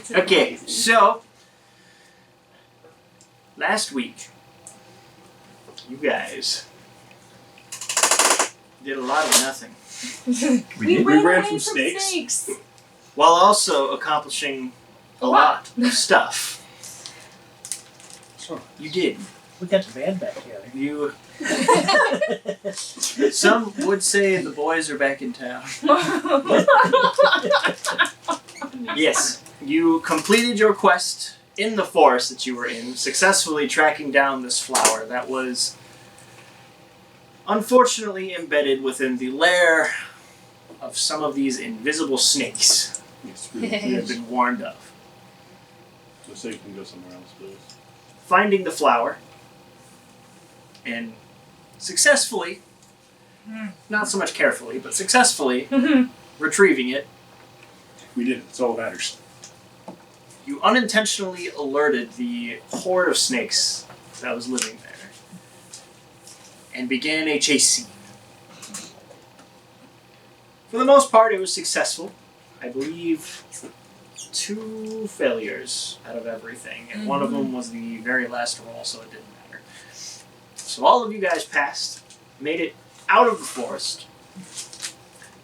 It's Okay, amazing. so last week, you guys did a lot of nothing, We ran ran away from snakes. while also accomplishing a lot of stuff. Sure. You did. We got the band back together. You. Some would say the boys are back in town. Yes, you completed your quest in the forest that you were in, successfully tracking down this flower that was unfortunately embedded within the lair of some of these invisible snakes Yes, you really. have been warned of. Let's say you can go somewhere else, please. Finding the flower and successfully, not so much carefully, but successfully retrieving it, We did it. That's all that matters. you unintentionally alerted the horde of snakes that was living there and began a chase scene. For the most part, it was successful. I believe 2 failures out of everything, and one of them was the very last roll, so it didn't matter. So all of you guys passed, made it out of the forest,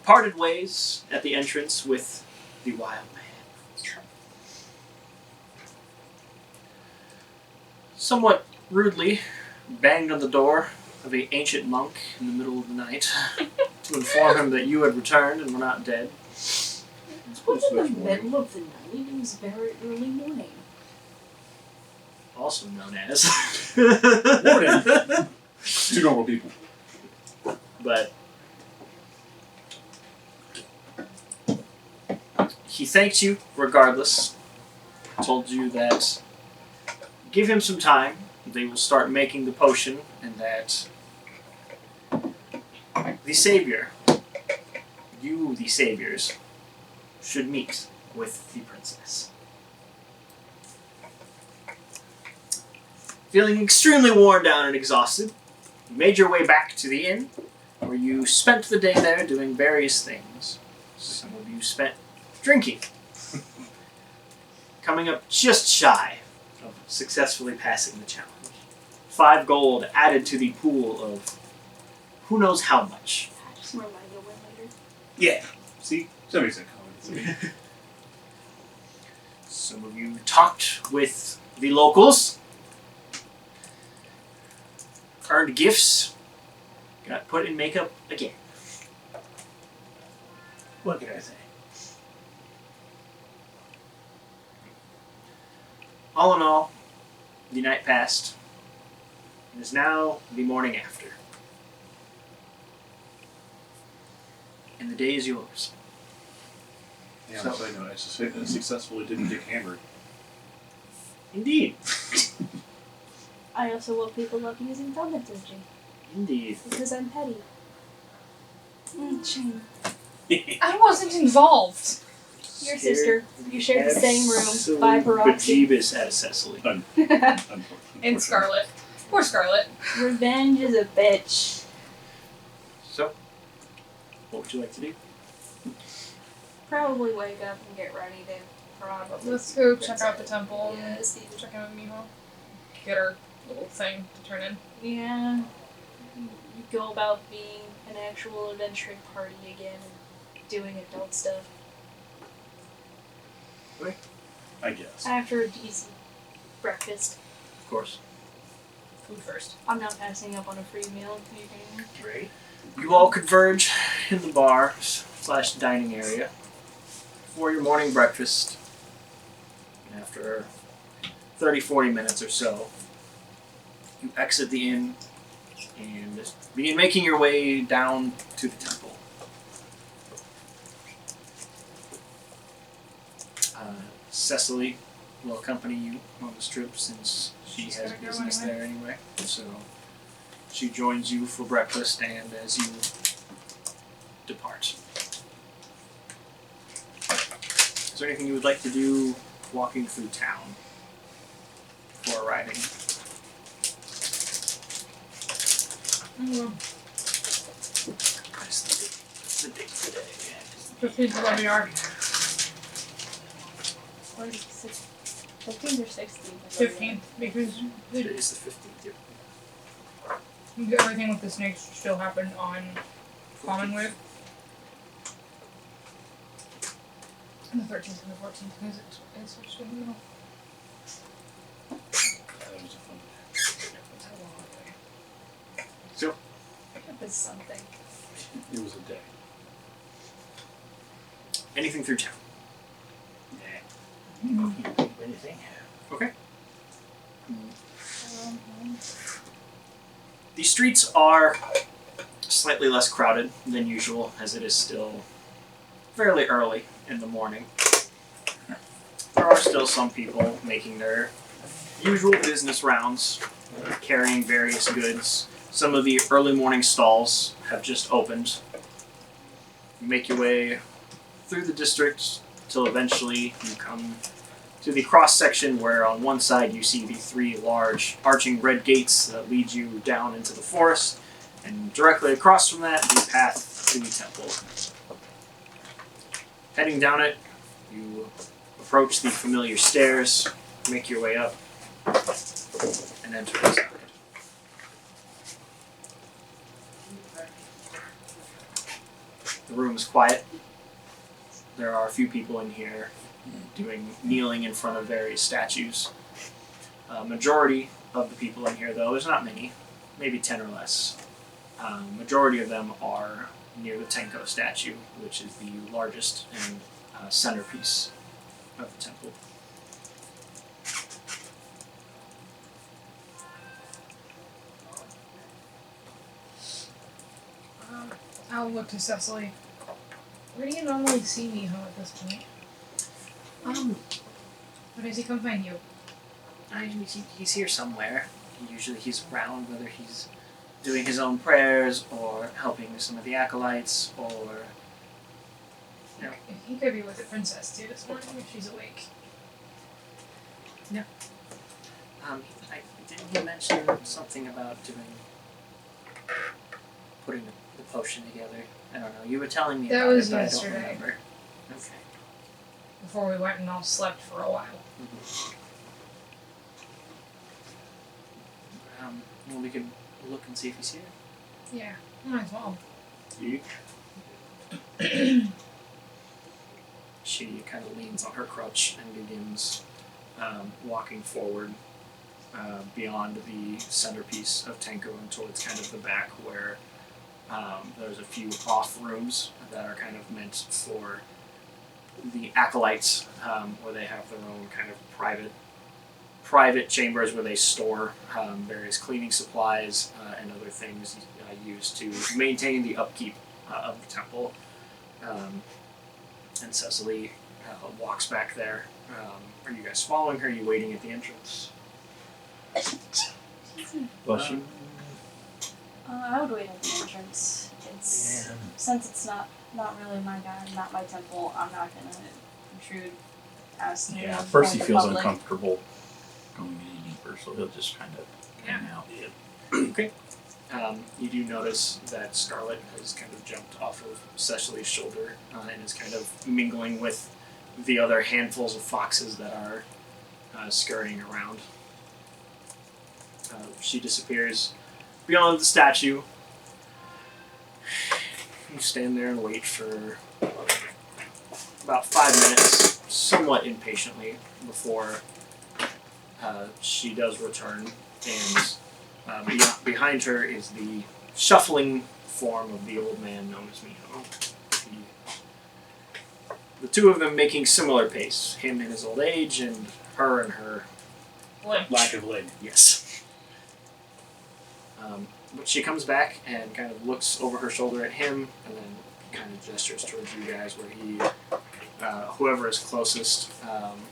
parted ways at the entrance with the wild man. Somewhat rudely banged on the door of an ancient monk in the middle of the night to inform him that you had returned and were not dead. It was in the middle of the night. It was very early morning. Also known as Morning. 2 normal people. But he thanked you regardless. Told you that give him some time. They will start making the potion, and that the savior, you the saviors, should meet with the princess. Feeling extremely worn down and exhausted, you made your way back to the inn, where you spent the day there doing various things. Some of you spent drinking, coming up just shy of successfully passing the challenge. 5 gold added to the pool of who knows how much. Just remind me of when later. Yeah. See? Somebody said Colling. Some of you talked with the locals, earned gifts, got put in makeup again. What can I say? All in all, the night passed. It is now the morning after. And the day is yours. Yeah, on a side note, I successfully didn't get hammered. Indeed. I also will people love using thaumaturgy. Indeed. Because I'm petty. Shame. I wasn't involved. Your sister. You shared the same room by proxy. Bejeebus at Cecily. And Scarlet. Poor Scarlet. Revenge is a bitch. So, what would you like to do? Probably wake up and get ready to probably. Let's go check out the temple Yeah, and see. check in with Miho. Get our little thing to turn in. Yeah. You go about being an actual adventuring party again and doing adult stuff. I guess. After a decent breakfast. Of course. Food first. I'm not passing up on a free meal. You can- Great. You all converge in the bar / dining area for your morning breakfast. And after 30-40 minutes or so, you exit the inn and begin making your way down to the temple. Cecily will accompany you on this trip since she She's has gotta go business anyway. there anyway. So she joins you for breakfast and as you depart. Is there anything you would like to do walking through town before arriving? That's the date today. Proceed to where we are. Or is it 15th or 16th? 15th, because It is the 15th. Yep. everything with the snakes still happened on Common Wave. And the 13th and the 14th, because it's switched in the middle. That was a fun day. It's a long day. So, It was something. It was a day. anything through town? Anything? Okay. Um, The streets are slightly less crowded than usual, as it is still fairly early in the morning. There are still some people making their usual business rounds, carrying various goods. Some of the early morning stalls have just opened. You make your way through the district till eventually you come to the cross section where on one side you see the 3 large arching red gates that lead you down into the forest, and directly across from that the path to the temple. Heading down it, you approach the familiar stairs, make your way up, and enter inside. The room is quiet. There are a few people in here kneeling in front of various statues. Majority of the people in here, though, there's not many, maybe 10 or less. Majority of them are near the Tenko statue, which is the largest and centerpiece of the temple. I'll look to Cecily. Where do you normally see Miho at this point? Or does he come find you? He's here somewhere. Usually he's around, whether he's doing his own prayers or helping some of the acolytes, or He could be with the princess too this morning if she's awake. didn't he mention something about putting the potion together? I don't know. You were telling me That about was it, but I yesterday. don't remember. Okay. Before we went and all slept for a while. Well, we could look and see if he's here. Yeah, might as well. She kind of leans on her crutch and begins walking forward beyond the centerpiece of Tenko and towards kind of the back where there's a few off rooms that are kind of meant for the acolytes, where they have their own kind of private chambers where they store various cleaning supplies and other things used to maintain the upkeep of the temple. And Cecily walks back there. Are you guys following her? Are you waiting at the entrance? Well, she. I would wait at the entrance. It's Yeah. since it's not really my guy, not my temple. I'm not gonna intrude. As to Yeah, the Percy public. feels uncomfortable going any deeper, so he'll just kind of hang out. Okay. You do notice that Scarlet has kind of jumped off of Cecily's shoulder and is kind of mingling with the other handfuls of foxes that are scurrying around. She disappears beyond the statue. You stand there and wait for about 5 minutes, somewhat impatiently, before she does return, and behind her is the shuffling form of the old man known as Miho. The two of them making similar pace, him in his old age and her Lack of leg. yes. But she comes back and kind of looks over her shoulder at him, and then kind of gestures towards you guys, where he, whoever is closest,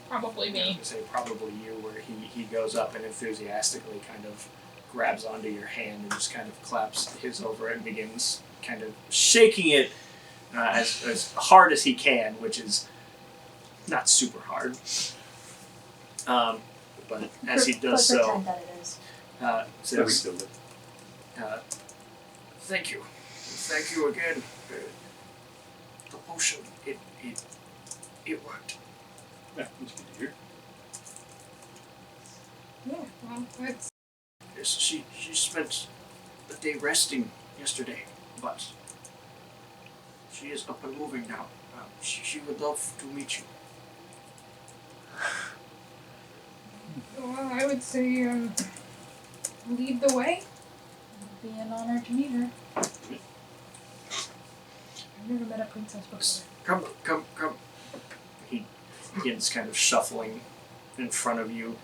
Probably I was me. gonna say probably you, where he goes up and enthusiastically kind of grabs onto your hand and just kind of claps his over it and begins kind of shaking it as hard as he can, which is not super hard. But as he does so, Pretend that it is. says, Every thank you again. The potion, it worked. Yeah, that's good to hear. Yeah, well, that's Yes, she spent the day resting yesterday, but she is up and moving now. She would love to meet you. well, I would say lead the way. It'd be an honor to meet her. I've never met a princess before. Come. He begins kind of shuffling in front of you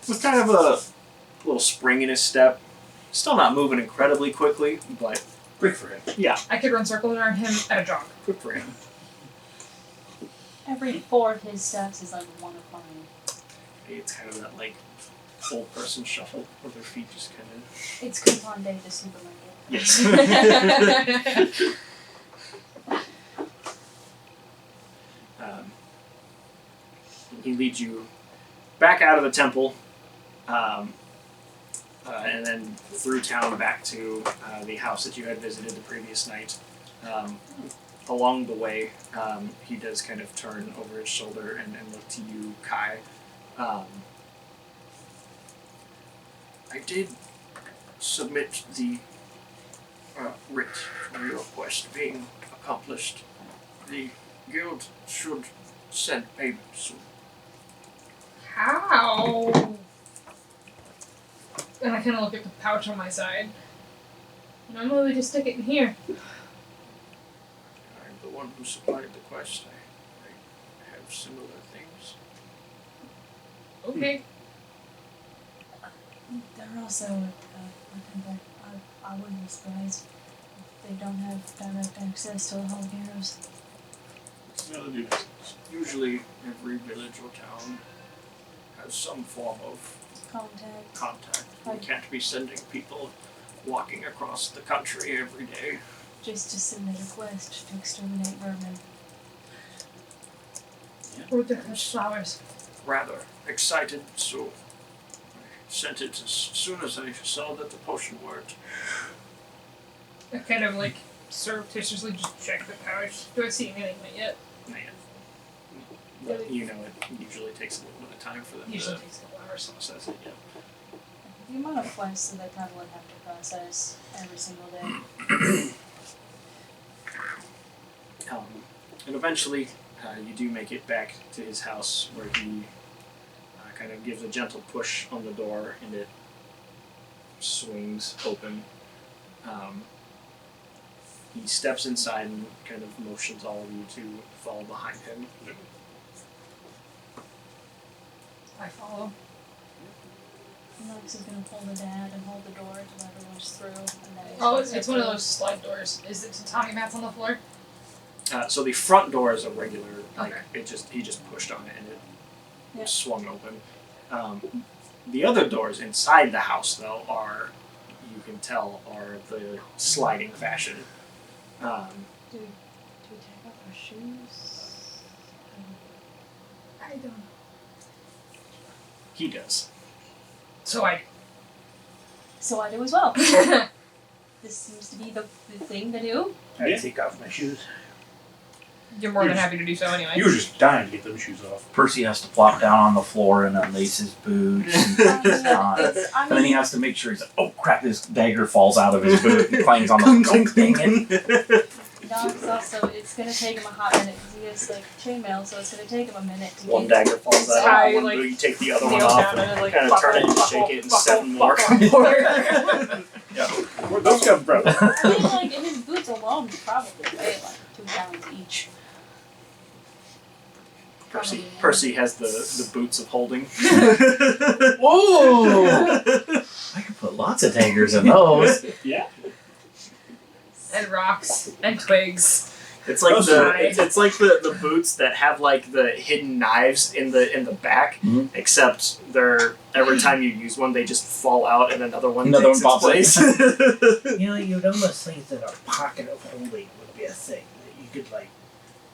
with kind of a little spring in his step. Still not moving incredibly quickly, but Quick for him. yeah, I could run circles around him at a jog. quick for him. Every 4 of his steps is like one of mine. It's kind of that like old person shuffle where their feet just kind of. It's coupon day to supermarket. Yes. He leads you back out of the temple, and then through town back to the house that you had visited the previous night. Along the way, he does kind of turn over his shoulder and look to you, Kai. I did submit the writ for your quest being accomplished. The guild should send payment soon. How? And I kind of look at the pouch on my side. Normally we just stick it in here. I'm the one who supplied the quest. I have similar things. Okay. They're also a temple. I wouldn't be surprised if they don't have direct access to the Hall of Heroes. Yeah, they do that. Usually every village or town has some form of contact. We Right. can't be sending people walking across the country every day. Just to submit a quest to exterminate vermin. Or the flowers. Rather excited, so I sent it as soon as I saw that the potion worked. I kind of like surreptitiously just check the pouch. Do I see anything yet? Man. But you know it usually takes a little bit of time for them Usually to takes a couple hours. process it, yeah. The amount of quests that they probably have to process every single day. And eventually, you do make it back to his house, where he kind of gives a gentle push on the door, and it swings open. He steps inside and kind of motions all of you to follow behind him. I follow. Nox is gonna pull the dad and hold the door until everyone's through, and then Oh, it's one of those slide doors. Is it tatami mats on the floor? So the front door is a regular, like Okay. he just pushed on it and it Yep. swung open. The other doors inside the house, though, are, you can tell, are the sliding fashion. Do we take off our shoes? I don't know. He does. So I. So I do as well. This seems to be the thing to do. I take off my shoes. You're more than happy to do so anyway. You were just dying to get them shoes off. Percy has to plop down on the floor and unlace his boots. And put his on. And then he has to make sure he's like, oh crap, his dagger falls out of his boot and clangs on the oh, dang it. Nox also, it's gonna take him a hot minute because he has like chainmail, so it's gonna take him a minute to One get dagger falls out, I, one like, boot, you take the other kneel one off, down and, like, kind of turn it and buckle, shake it, and buckle, 7 more. Where'd those come from? I mean, like, his boots alone probably weigh like 2 pounds each. Percy has the boots of holding. Whoa! I could put lots of daggers in those. Yeah. And rocks and twigs. It's like Right. it's like the boots that have like the hidden knives in the back, Mhm. except they're every time you use one they just fall out and another one Another takes one its pops place. You know, you'd almost think that a pocket of holding would be a thing. That you could, like,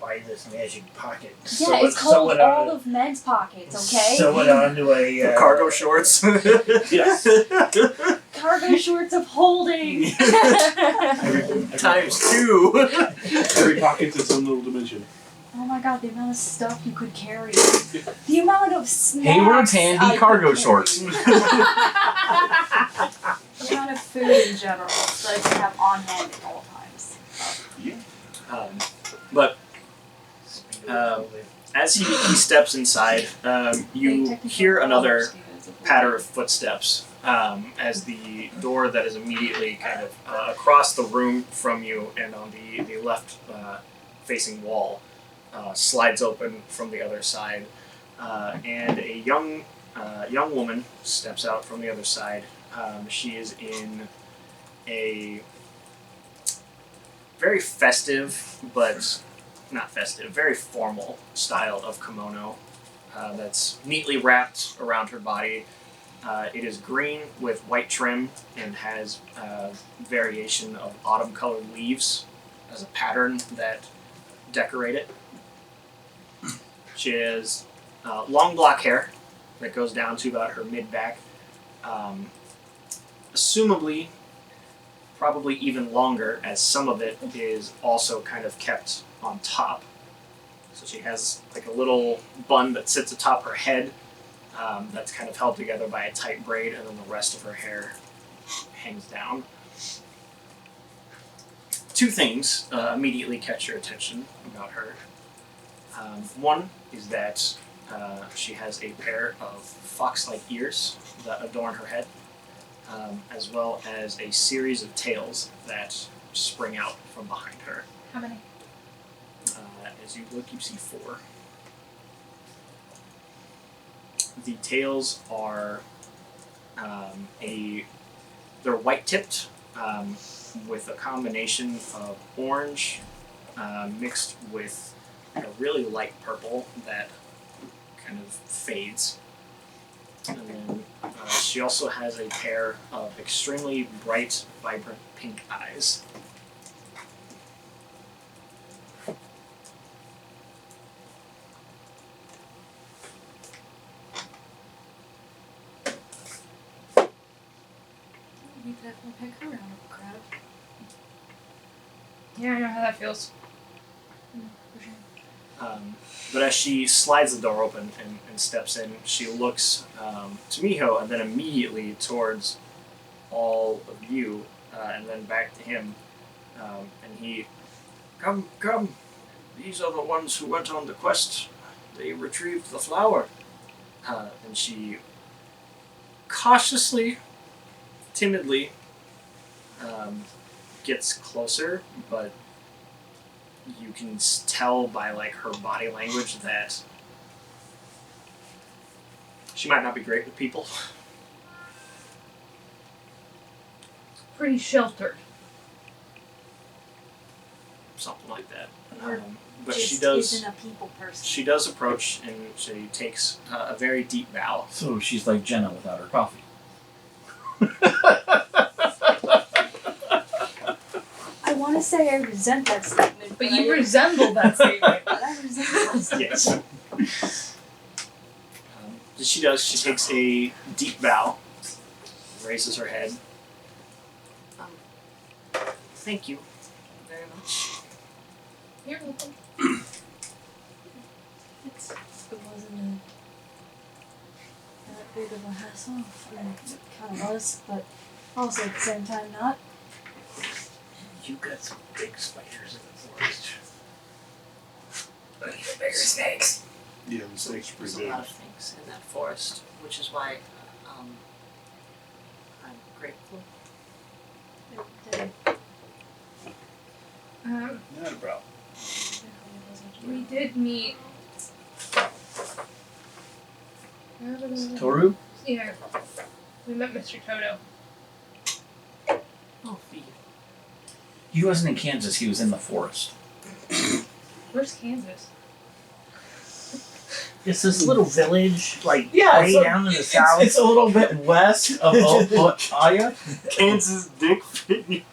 buy this magic pocket. Yeah, it's called all of men's pockets, okay? Sew it onto a... Cargo shorts. Yes. Cargo shorts of holding! Times 2. Every pocket's its own little dimension. Oh my god, the amount of stuff you could carry. The amount of snacks. Hayward's handy cargo shorts. The amount of food in general that I could have on hand at all times. But as he steps inside, you hear another patter of footsteps as the door that is immediately kind of across the room from you and on the left facing wall slides open from the other side, and a young woman steps out from the other side. She is in a very festive, but not festive, very formal style of kimono that's neatly wrapped around her body. It is green with white trim and has variation of autumn-colored leaves as a pattern that decorate it. She has long black hair that goes down to about her mid-back. Assumably, probably even longer, as some of it is also kind of kept on top. So she has like a little bun that sits atop her head that's kind of held together by a tight braid, and then the rest of her hair hangs down. Two things immediately catch your attention about her. One is that she has a pair of fox-like ears that adorn her head, as well as a series of tails that spring out from behind her. How many? As you look, you see 4. The tails are they're white-tipped with a combination of orange mixed with a really light purple that kind of fades. And then she also has a pair of extremely bright, vibrant pink eyes. You could definitely pick her out of a crowd. Yeah, I know how that feels. For sure. But as she slides the door open and steps in, she looks to Miho and then immediately towards all of you, and then back to him. And he, come, these are the ones who went on the quest. They retrieved the flower. And she cautiously, timidly gets closer, but you can tell by like her body language that she might not be great with people. Pretty sheltered. Something like that. Or But just she does. isn't a people person. She does approach, and she takes a very deep bow. So she's like Jenna without her coffee. I want to say I resent that statement, But you resemble that statement. But I resent that statement. Yes. She does. She takes a deep bow, raises her head. Thank you very much. You're welcome. It wasn't that big of a hassle. I mean, it kind of was, but also at the same time not. You got some big spiders in the forest. Bigger snakes. Yeah, the snake's There's pretty a big. lot of things in that forest, which is why I'm grateful. Not a problem. We did meet. Toru? Yeah. We met Mr. Toto. Oh, Fee. He wasn't in Kansas, he was in the forest. Where's Kansas? It's this little village, like Yeah, way so down in the south. It's a little bit west of Aya. Kansas dick fit.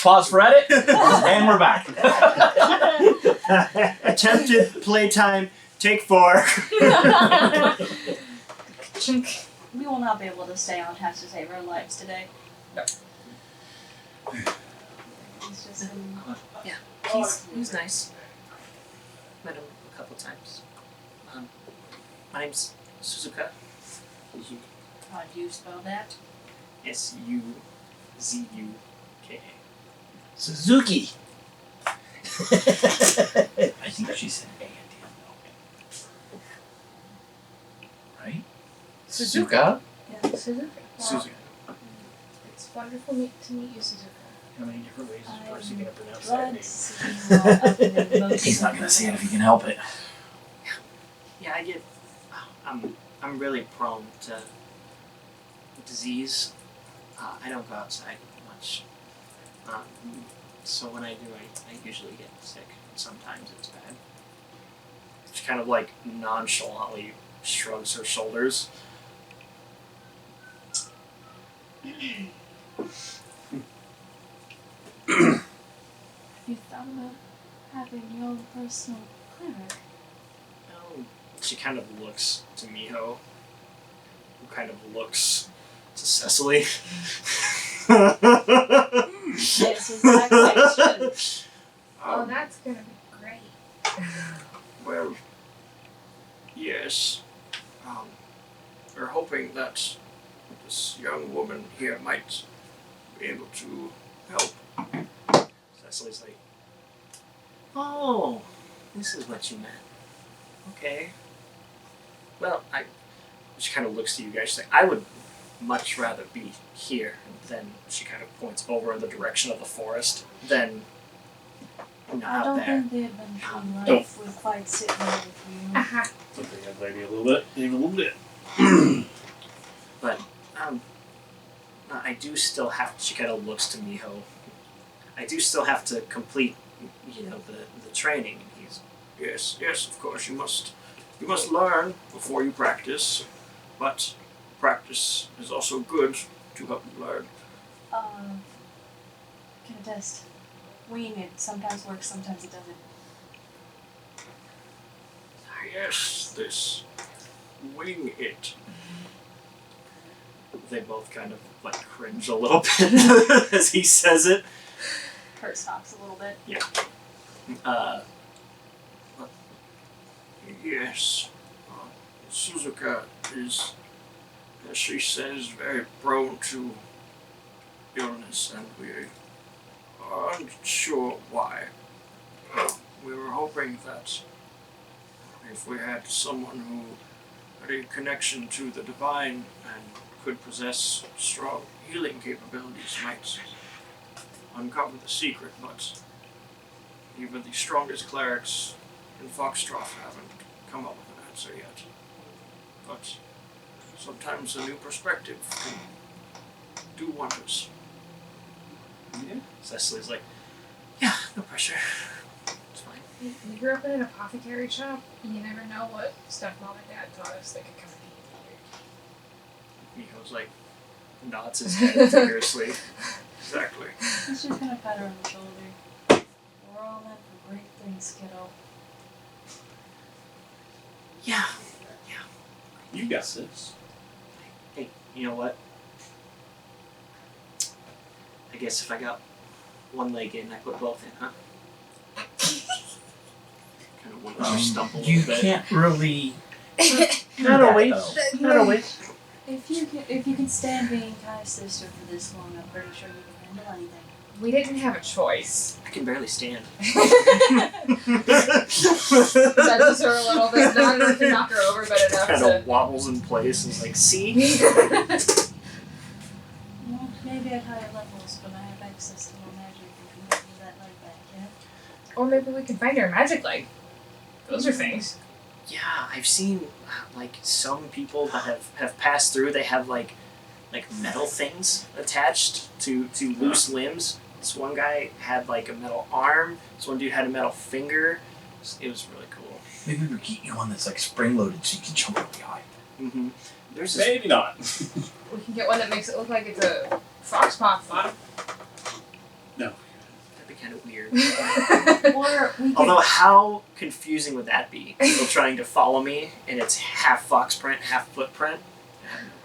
Pause for edit, and we're back. Attempted playtime, take 4. We will not be able to stay on task to save our lives today. No. It's just Yeah, he's nice. Met him a couple times. My name's Suzuka. How do you spell that? Suzuka. Suzuki. I think she said A at the end, though. Right? Suzuka. Yeah. Suzuka. Wow. Suzuki. It's wonderful to meet you, Suzuka. How many different ways is Percy going to pronounce that Glad name? to see you all up in the most. He's not gonna say it if he can help it. Yeah, I'm really prone to disease. I don't go outside much. So when I do, I usually get sick. Sometimes it's bad. She kind of like nonchalantly shrugs her shoulders. Have you thought about having your own personal clinic? She kind of looks to Miho, who kind of looks to Cecily. Answers that question. Oh, that's gonna be great. Well, yes. We're hoping that this young woman here might be able to help. Cecily's like, oh, this is what you meant. Okay. Well, she kind of looks to you guys. She's like, I would much rather be here. Then she kind of points over in the direction of the forest than I out don't there. think the adventure life will quite sit well with you. Uh-huh. Something that maybe a little bit, even a little bit. But I do still have. She kind of looks to Miho. I do still have to complete, the training. And he's yes, of course you must learn before you practice, but practice is also good to help you learn. Can attest. Winging it sometimes works, sometimes it doesn't. Yes, this wing it. They both kind of like cringe a little bit as he says it. Hurt stops a little bit. Yes, Suzuka is, as she says, very prone to illness, and we aren't sure why. We were hoping that if we had someone who had a connection to the divine and could possess strong healing capabilities might uncover the secret, but even the strongest clerics in Foxtrot haven't come up with an answer yet. But sometimes a new perspective can do wonders. Yeah. Cecily's like, yeah, no pressure. It's fine. We grew up in an apothecary shop. You never know what stuff mom and dad taught us that could come in Miho's like, nods his head vigorously. Exactly. He's just gonna pat her on the shoulder. We're all meant for great things, kiddo. Yeah. You got this. Hey, you know what? I guess if I got one leg in, I put both in, huh? Kind of wanted to stumble a You little bit. can't really. Not always. Not always. If you can stand being Kai's sister for this long, I'm pretty sure you can handle anything. We didn't have a choice. I can barely stand. Touches her a little bit, not enough to knock her over, but enough Kind to. of wobbles in place and is like, see? Well, maybe at higher levels, but I have access to more magic and can give you that leg back, yeah? Or maybe we can find her magic leg. Those are things. Yeah, I've seen like some people that have passed through. They have like metal things attached to loose limbs. This one guy had like a metal arm. This one dude had a metal finger. It was really cool. Maybe we get you one that's like spring loaded so you can jump really high. Mm-hmm. There's this. Maybe not. We can get one that makes it look like it's a fox paw bottom. No. That'd be kind of weird. Or we could, Although, how confusing would that be? People trying to follow me, and it's half fox print, half footprint.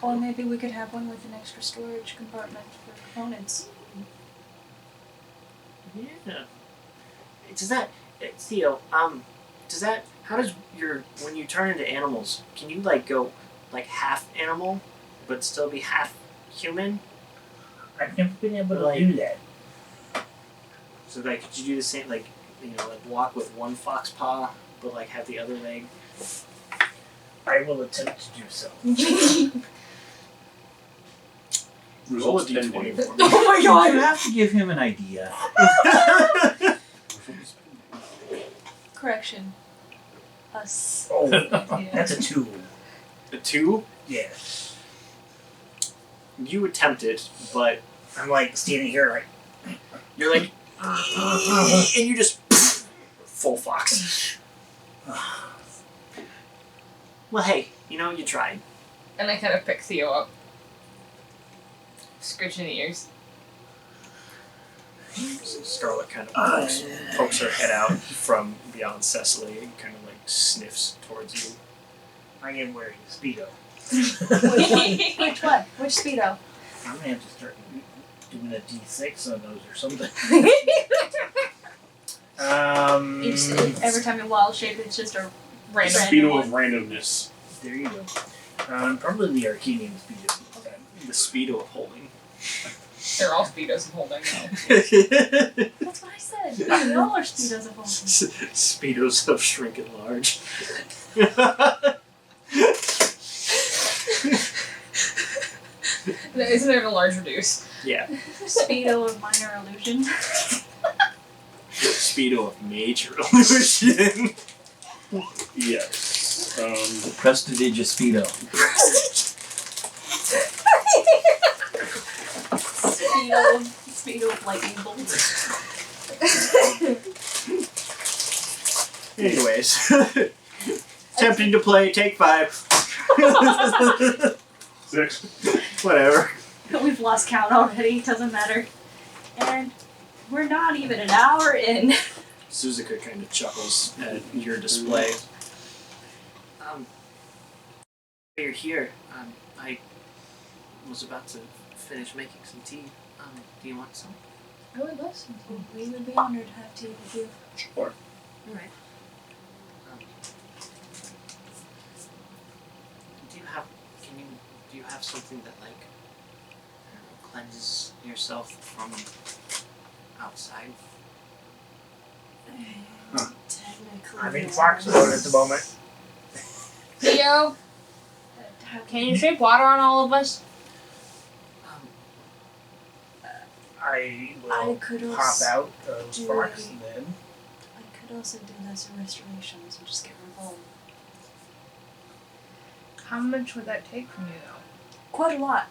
or maybe we could have one with an extra storage compartment for components. Yeah. Does that, Theo? Does that? How does when you turn into animals? Can you like go like half animal, but still be half human? I've never been able to Like- do that. So like, could you do the same? Like, like walk with one fox paw, but like have the other leg. I will attempt to do so. Roll a Results d20 pending. for me. Oh my You god! have to give him an idea. Results pending. Correction. Us. Oh, Yeah. that's a 2. A 2. Yes. You attempt it, but I'm like standing here like, you're like, and you just full fox. Well, hey, you tried. And I kind of pick Theo up. Scratching the ears. Scarlet kind of pokes her head out from beyond Cecily and kind of like sniffs towards you. I am wearing a Speedo. Which one? Which Speedo? I'm gonna have to start doing a D6 on those or something. Every time you wild shape, it's just a Random. Speedo one. of randomness. There you go. Probably the Arcanian Speedo. The speedo of holding. They're all speedos of holding now. That's what I said. We all are Speedos of holding. Speedos of shrink and large. Isn't there a large reduce? Yeah. Speedo of minor illusion. Speedo of major illusion. Yes. Prestidigious Speedo of lightning bolt. Anyways. Attempting to play take 5. 6. Whatever. We've lost count already, doesn't matter. And we're not even an hour in. Suzuka kind of chuckles at your display. You're here. I was about to finish making some tea. Do you want some? I would love some. We would be honored to have tea with you. Sure. Alright. Do you have something that like cleanses yourself from outside? Technically, I'm in yes. fox mode at the moment. Theo, can you shape water on all of us? I I will could pop also out of do fox a- then. I could also do lesser restorations and just get revolved. How much would that take from you, though? Quite a lot,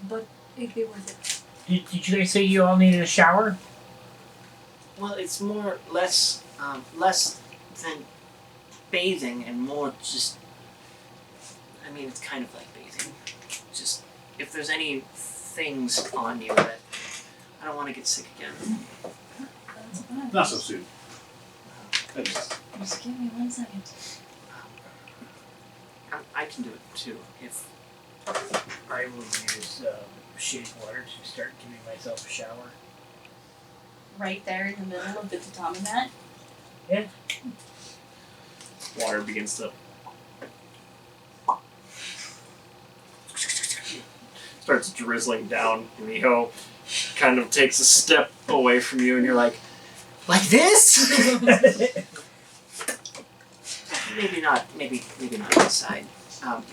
but it'd be worth it. Did you guys say you all needed a shower? Well, it's less than bathing and more just. I mean, it's kind of like bathing. Just if there's any things on you that I don't want to get sick again. That's fine. Not so soon. That's Just give me 1 second. I can do it too if. I will use shade water to start giving myself a shower. Right there in the middle of the tatami mat. Yeah. Water begins to starts drizzling down. Miho kind of takes a step away from you, and you're like this? Maybe not. Maybe not inside.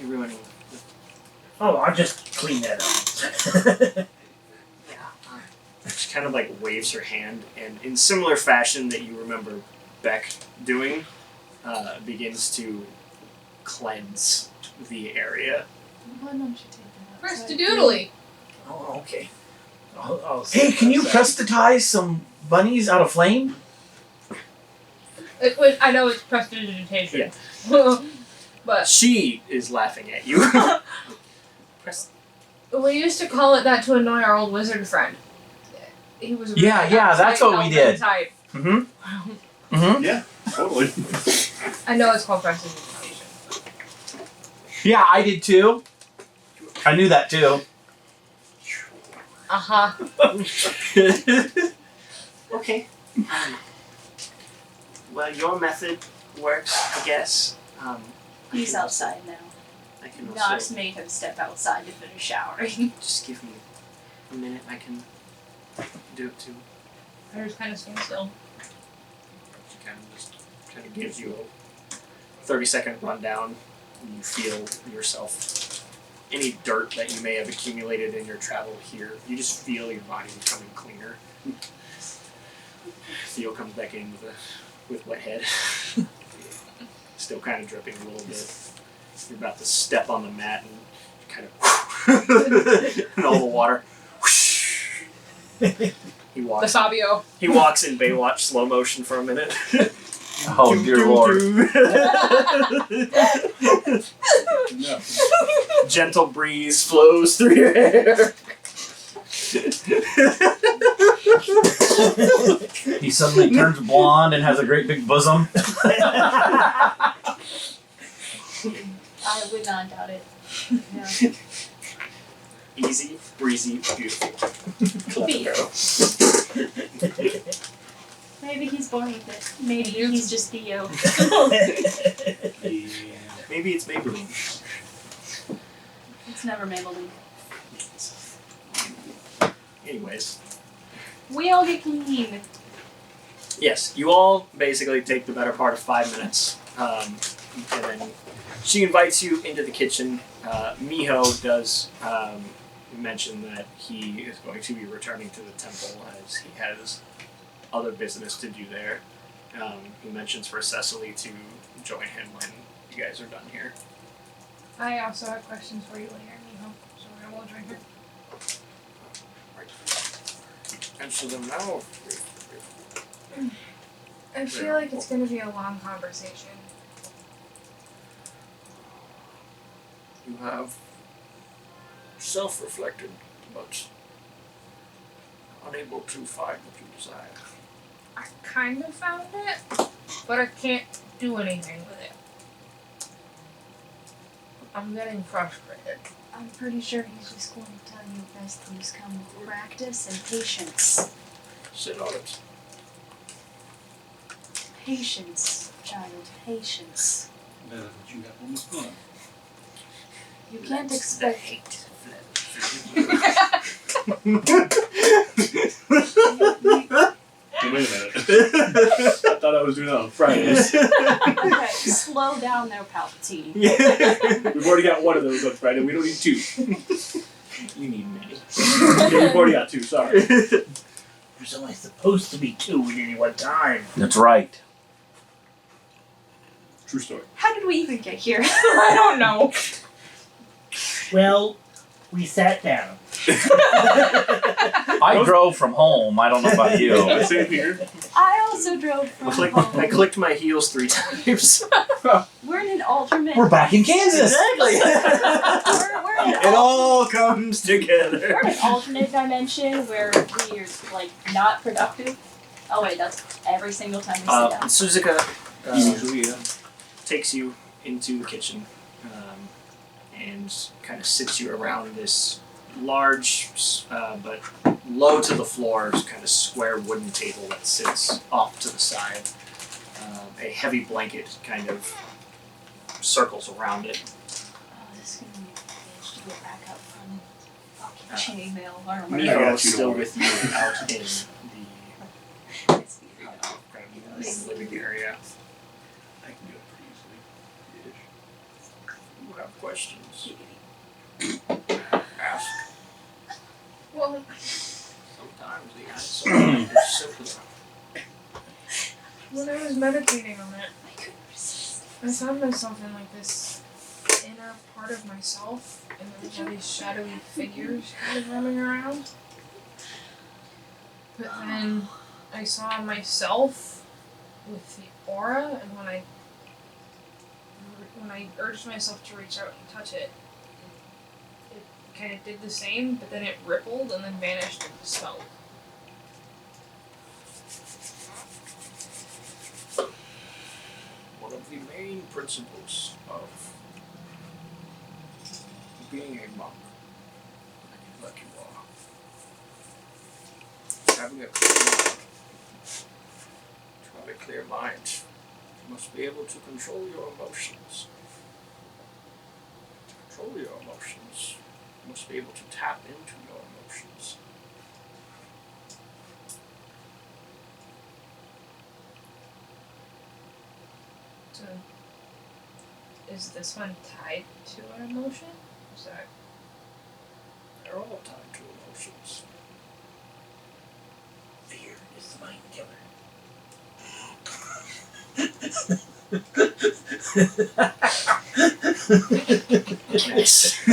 You're ruining. Oh, I'll just clean that up. Yeah. She kind of like waves her hand, and in similar fashion that you remember Beck doing, begins to cleanse the area. Why don't you take that First outside? to doodly. Oh, okay. I'll Hey, can you outside. prestitize some bunnies out of flame? I know it's prestidigitation. Yeah. But She is laughing at you. Press. we used to call it that to annoy our old wizard friend. He was really Yeah, that's uptight what we elven did. type. Mm-hmm. Mm-hmm. yeah, totally. I know it's called prestidigitation. Yeah, I did too. I knew that too. Uh-huh. Okay. Well, your method works, I guess. He's outside now. I can Nox also made him step outside to finish showering. just give me a minute. I can do it too. I just kind of stand still. She kind of gives you a 30-second rundown. And you feel yourself. Any dirt that you may have accumulated in your travel here, you just feel your body becoming cleaner. Theo comes back in with wet head. Still kind of dripping a little bit. You're about to step on the mat and kind of and all the water. He The walks. Sabio. He walks in Baywatch slow motion for a minute. Oh dear lord. No. Gentle breeze flows through your hair. He suddenly turns blonde and has a great big bosom. I would not doubt it. Yeah. Easy, breezy, beautiful. Clever. Maybe he's born with it. Maybe he's just Theo. Yeah. Maybe it's Maybelline. It's never Maybelline. Anyways. We all get clean. Yes, you all basically take the better part of 5 minutes. And then she invites you into the kitchen. Miho does mention that he is going to be returning to the temple as he has other business to do there. He mentions for Cecily to join him when you guys are done here. I also have questions for you later, Miho. So I will join her. Answer them now. I feel like it's going to be a long conversation. You have self-reflected, but unable to find what you desire. I kind of found it, but I can't do anything with it. I'm getting frustrated. I'm pretty sure he's just going to tell you best things come with practice and patience. Sit on it. Patience, child, patience. That's what you got on the front. You can't expect hate. Hey, wait a minute. I thought I was doing that on Fridays. Okay, slow down there, Palpatine. We've already got one of those on Friday. We don't need two. You need many. Yeah, we've already got two. Sorry. There's only supposed to be 2 at any one time. That's right. True story. How did we even get here? I don't know. Well, we sat down. I drove from home. I don't know about you. Same here. I also drove from home. I clicked my heels 3 times. We're in an alternate. We're back in Kansas. Exactly. We're in an It all comes together. We're in an alternate dimension where we're like not productive. Oh wait, that's every single time we sit down. Suzuka Usually, yeah. takes you into the kitchen and kind of sits you around this large but low to the floor kind of square wooden table that sits off to the side. A heavy blanket kind of circles around it. Oh, this is gonna be a bitch to get back up from fucking chainmail armor. I Miho got is you, still don't worry. with you out in the living area. I can do it pretty easily. You have questions? Ask. Well, Sometimes the answer is simple. when I was meditating on it, I couldn't resist. I found myself in like this inner part of myself, and there was all these shadowy figures kind of roaming around. But then I saw myself with the aura, and when I urged myself to reach out and touch it, it kind of did the same, but then it rippled and then vanished into smoke. One of the main principles of being a monk, like you are, having a clear mind clear mind, you must be able to control your emotions. To control your emotions, you must be able to tap into your emotions. So, is this one tied to an emotion? Is that They're all tied to emotions. Fear is the mind killer. Nice. I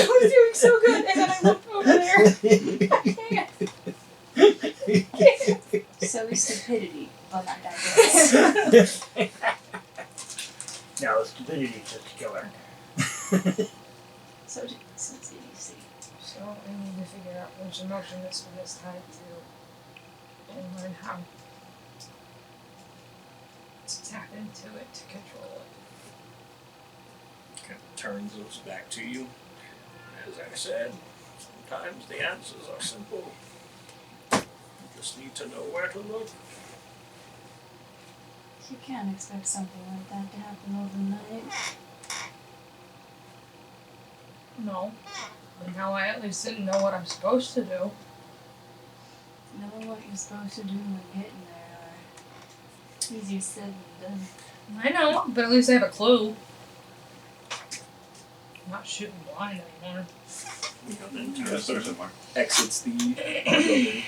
was doing so good, and then I looked over there. So is stupidity, but I digress. No, stupidity is just a killer. So it's easy. So I need to figure out which emotion this one is tied to, and learn how to tap into it to control it. Kind of turns those back to you. As I said, sometimes the answers are simple. You just need to know where to look. You can't expect something like that to happen overnight. No. And now I at least didn't know what I'm supposed to do. Knowing what you're supposed to do and getting there are easier said than done. I know, but at least I have a clue. I'm not shooting blind anymore. Yeah, start somewhere. Exits the building.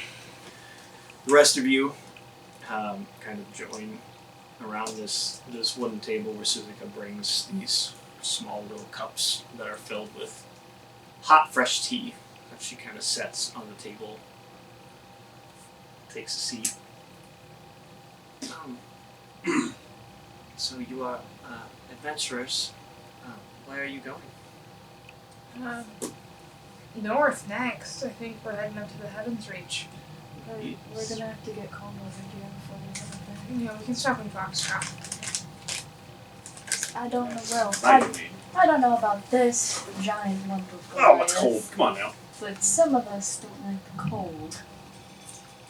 The rest of you kind of join around this wooden table where Suzuka brings these small little cups that are filled with hot, fresh tea that she kind of sets on the table. Takes a seat. So you are adventurers. Where are you going? North next. I think we're heading up to the Heaven's Reach. We're gonna have to get calm over here before we get up there. Yeah, we can stop in Foxtrot. I don't know. Well, I mean, I don't know about this giant lump of oh, it's Goliath, cold. Come on now. but some of us don't like the cold.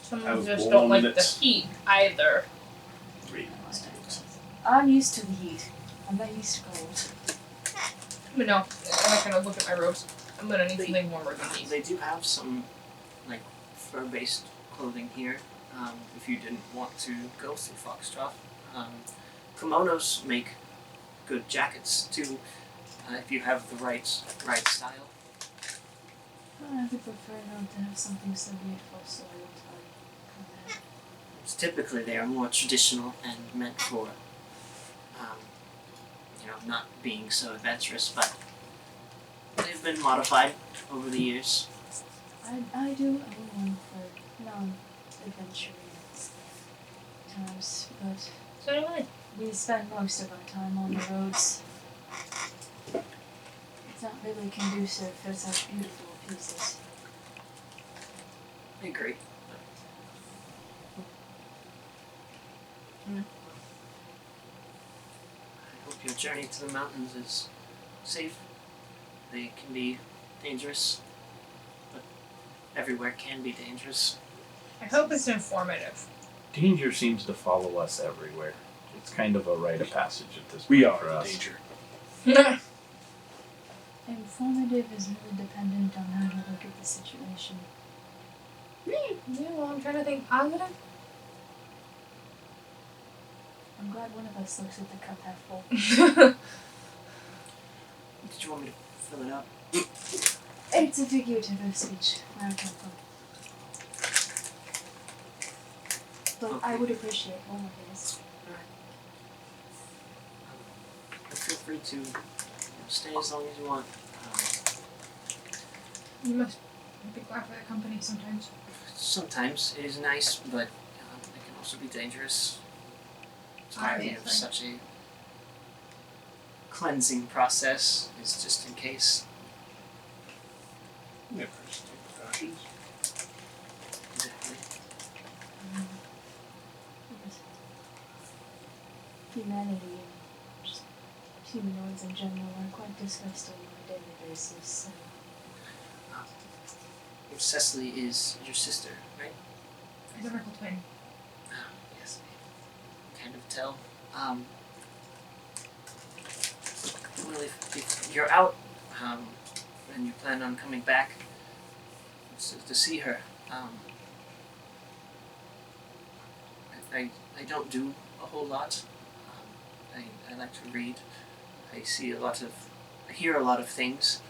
Some I of was us born don't like with the it. heat either. I'm used to the heat. I'm not used to cold. But no, I'm not gonna look at my robes. I'm gonna need something warmer than these. They do have some like fur-based clothing here. If you didn't want to go through Foxtrot, kimonos make good jackets too. If you have the right style. I would prefer not to have something so beautiful, so I would come Typically, they are more traditional and meant for, not being so adventurous, but they've been modified over the years. I do own one for non-adventuring times, but So do I. we spend most of our time on the roads. It's not really conducive for such beautiful pieces. I agree. I hope your journey to the mountains is safe. They can be dangerous, but everywhere can be dangerous. I hope it's informative. Danger seems to follow us everywhere. It's kind of a rite of passage at this point We are for the us. danger. Informative is really dependent on how you look at the situation. Yeah, well, I'm trying to think positive. I'm glad one of us looks at the cup half full. Did you want me to fill it up? It's a figurative of speech where I come from. But I would appreciate more of this. Feel free to stay as long as you want. You must be glad for the company sometimes. Sometimes it is nice, but it can also be dangerous. It's why we have Obviously. such a cleansing process, is just in case. Yeah, first take precautions. Exactly. Because humanity and just humanoids in general are quite disgusting on a daily basis. So. Cecily is your sister, right? Identical twin. Yes. tell. Well, if you're out and you plan on coming back to see her, I don't do a whole lot. I like to read. I hear a lot of things.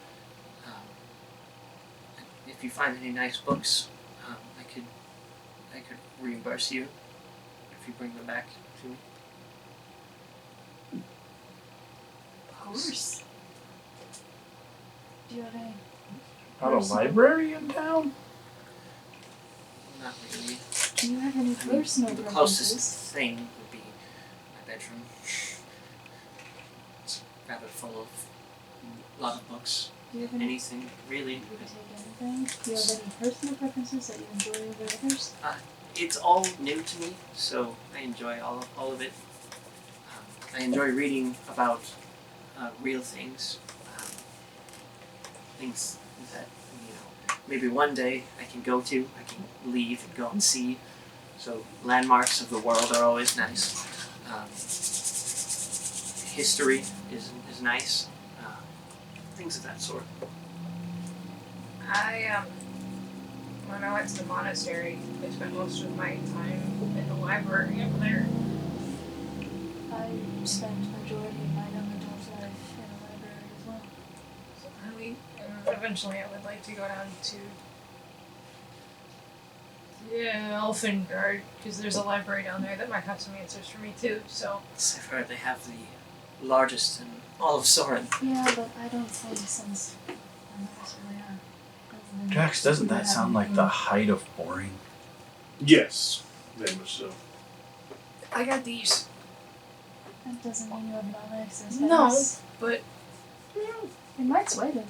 If you find any nice books, I could reimburse you if you bring them back to me. Of course. Do you have any? Not a library in town? Not really. Do you have any personal The closest preferences? thing would be my bedroom. It's rather full of a lot of books. Do you have any? Anything, really. You can take anything. Do you have any personal preferences that you enjoy over others? It's all new to me, so I enjoy all of it. I enjoy reading about real things, things that maybe one day I can go to, I can leave and go and see. So landmarks of the world are always nice. History is nice. Things of that sort. When I went to the monastery, I spent most of my time in the library up there. I spent majority of my young adult life in a library as well. So eventually I would like to go down to Elfingard, because there's a library down there that might have some answers for me too, so. I've heard they have the largest in all of Soren. Yeah, but I don't say since I'm really are. Drex, doesn't that sound like the height of boring? Yes, very much so. I got these. That doesn't mean you have non-access. No, pass. but It might sway them.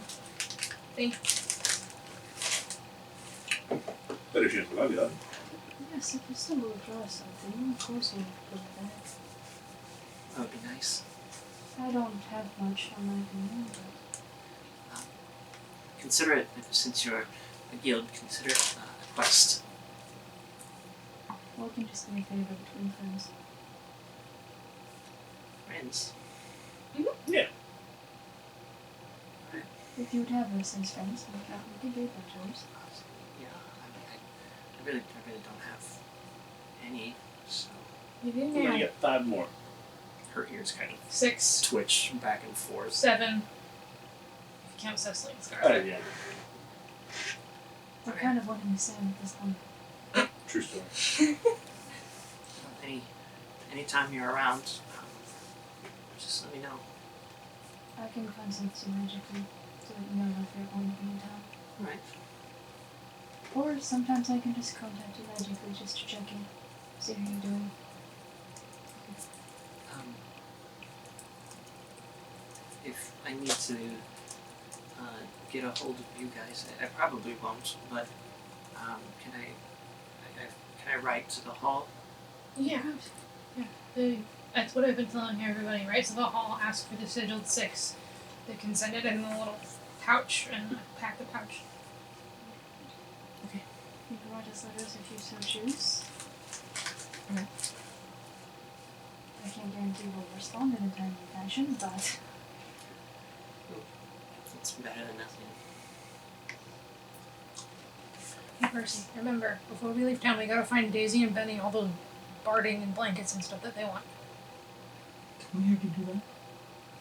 Better chance of that. Yes, if you stumble across something, of course you'll put it back. That would be nice. I don't have much on my opinion, but Consider it, since you're a guild, consider it a quest. or it can just be a favor between friends. Friends. Yeah. If you would have those as friends, we could be yours. Yeah, I really don't have any, so you didn't We're gonna have get 5 more. her ears kind of 6, twitch back and forth. 7. If you count Cecily and Oh, Scarlet. yeah. We're kind of one and the same at this point. True story. Anytime you're around, just let me know. I can consult you magically so that you know if you're going to be in town. Right. Or sometimes I can just contact you magically just to check in, see how you're doing. If I need to get a hold of you guys, I probably won't, but can I write to the hall? Yeah. That's what I've been telling everybody, right? So the hall asks for the sigiled 6. They can send it in a little pouch and pack the pouch. You can write us letters if you so choose. Okay. I can't guarantee we'll respond in a timely fashion, but It's better than nothing. Hey Percy, remember, before we leave town, we gotta find Daisy and Benny all those barding and blankets and stuff that they want. Didn't we already do that?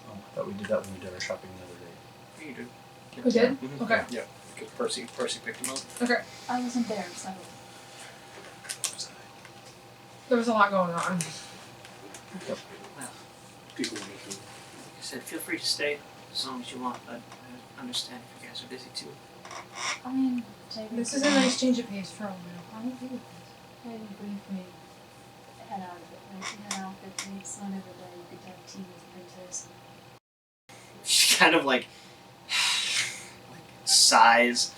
Oh, I thought we did that when we did our shopping the other day. You do. We did? Mhm. Okay. Yeah, because Percy picked them up. Okay. I wasn't there, so There was a lot going on. Well, People want to. like I said, feel free to stay as long as you want, but I understand if you guys are busy too. I mean, technically, This is a nice change of pace for a while. I would do with it. Technically, if we head out of it, like we head out of it, it's not every day you could have tea with the princess. She kind of like sighs.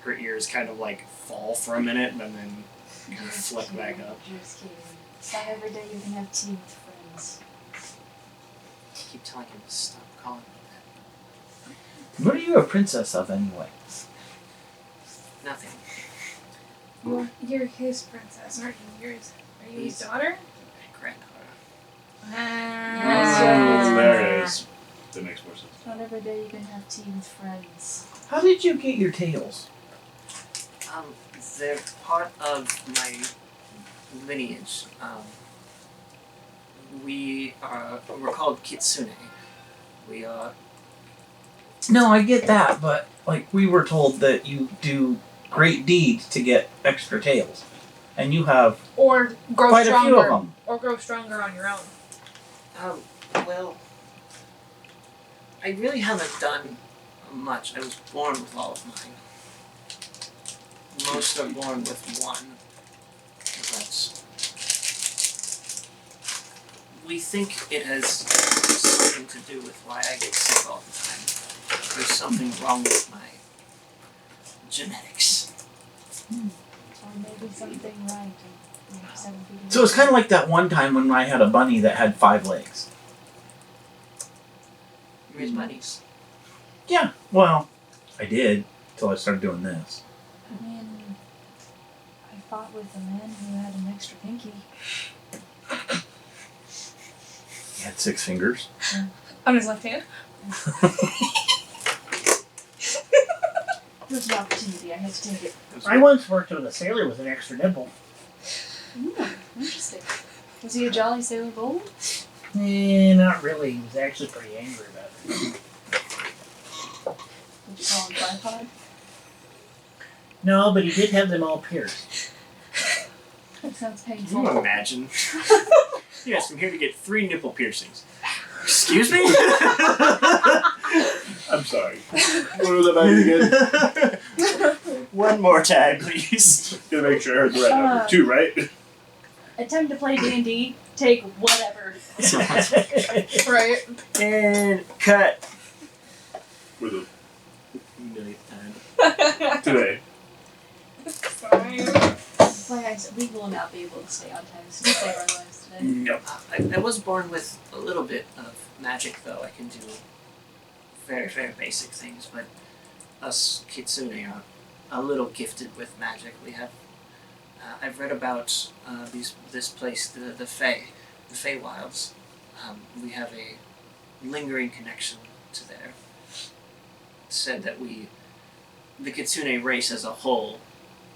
Her ears kind of like fall for a minute and then kind of flick back up. Just kidding. It's not every day you can have tea with friends. I keep telling him to stop calling me that. What are you a princess of anyway? Nothing. You're his princess, aren't you? Are you his daughter? My granddaughter. There it is. That makes more sense. Not every day you can have tea with friends. How did you get your tails? They're part of my lineage. We're called Kitsune. We are. No, I get that, but like we were told that you do great deeds to get extra tails, and you have Or grow quite stronger. a few of them. Or grow stronger on your own. Well, I really haven't done much. I was born with all of mine. Most are born with one. But we think it has something to do with why I get sick all the time. There's something wrong with my genetics. Or maybe something right. So it's kind of like that one time when I had a bunny that had 5 legs. You raise bunnies. Yeah, well, I did until I started doing this. I mean, I fought with a man who had an extra pinky. He had 6 fingers. On his left hand. It was an opportunity. I had to take it. I once worked with a sailor with an extra nipple. Interesting. Was he a jolly sailor bold? Not really. He was actually pretty angry about it. Did you call him tripod? No, but he did have them all pierced. That sounds Can painful. you imagine? Yes, I'm here to get 3 nipple piercings. Excuse me? I'm sorry. What was that back again? One more time, please. Gotta make sure I heard the right number. 2, right? Attempt to play D&D, take whatever. Right. And cut. For the Millionth time. today. Fine. Like I said, we will not be able to stay on time to save our lives today. Nope. I was born with a little bit of magic, though. I can do very, very basic things, but us Kitsune are a little gifted with magic. We have. I've read about this place, the Feywilds. We have a lingering connection to there. It's said that the Kitsune race as a whole,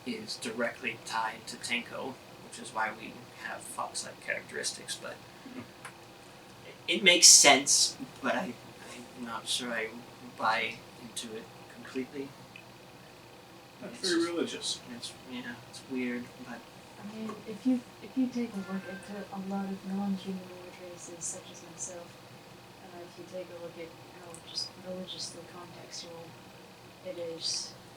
is directly tied to Tenko, which is why we have fox-like characteristics. But it makes sense, but I'm not sure I buy into it completely. That's very religious. It's weird, but I mean, if you take a look at a lot of non-humanoid races, such as myself, if you take a look at how just religiously contextual it is,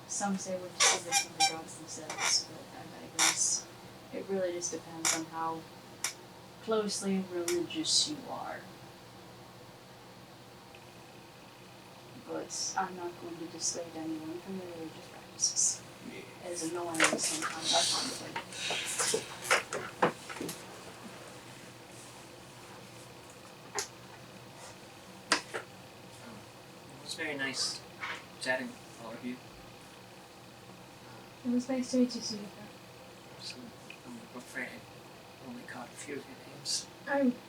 some say we're descended from the gods themselves, but I guess it really just depends on how closely religious you are. But I'm not going to dissuade anyone from their religious practices. As annoying as sometimes I find it. it was very nice chatting with all of you. It was nice to meet you, Suzuka. So I'm afraid I only caught a few of your names.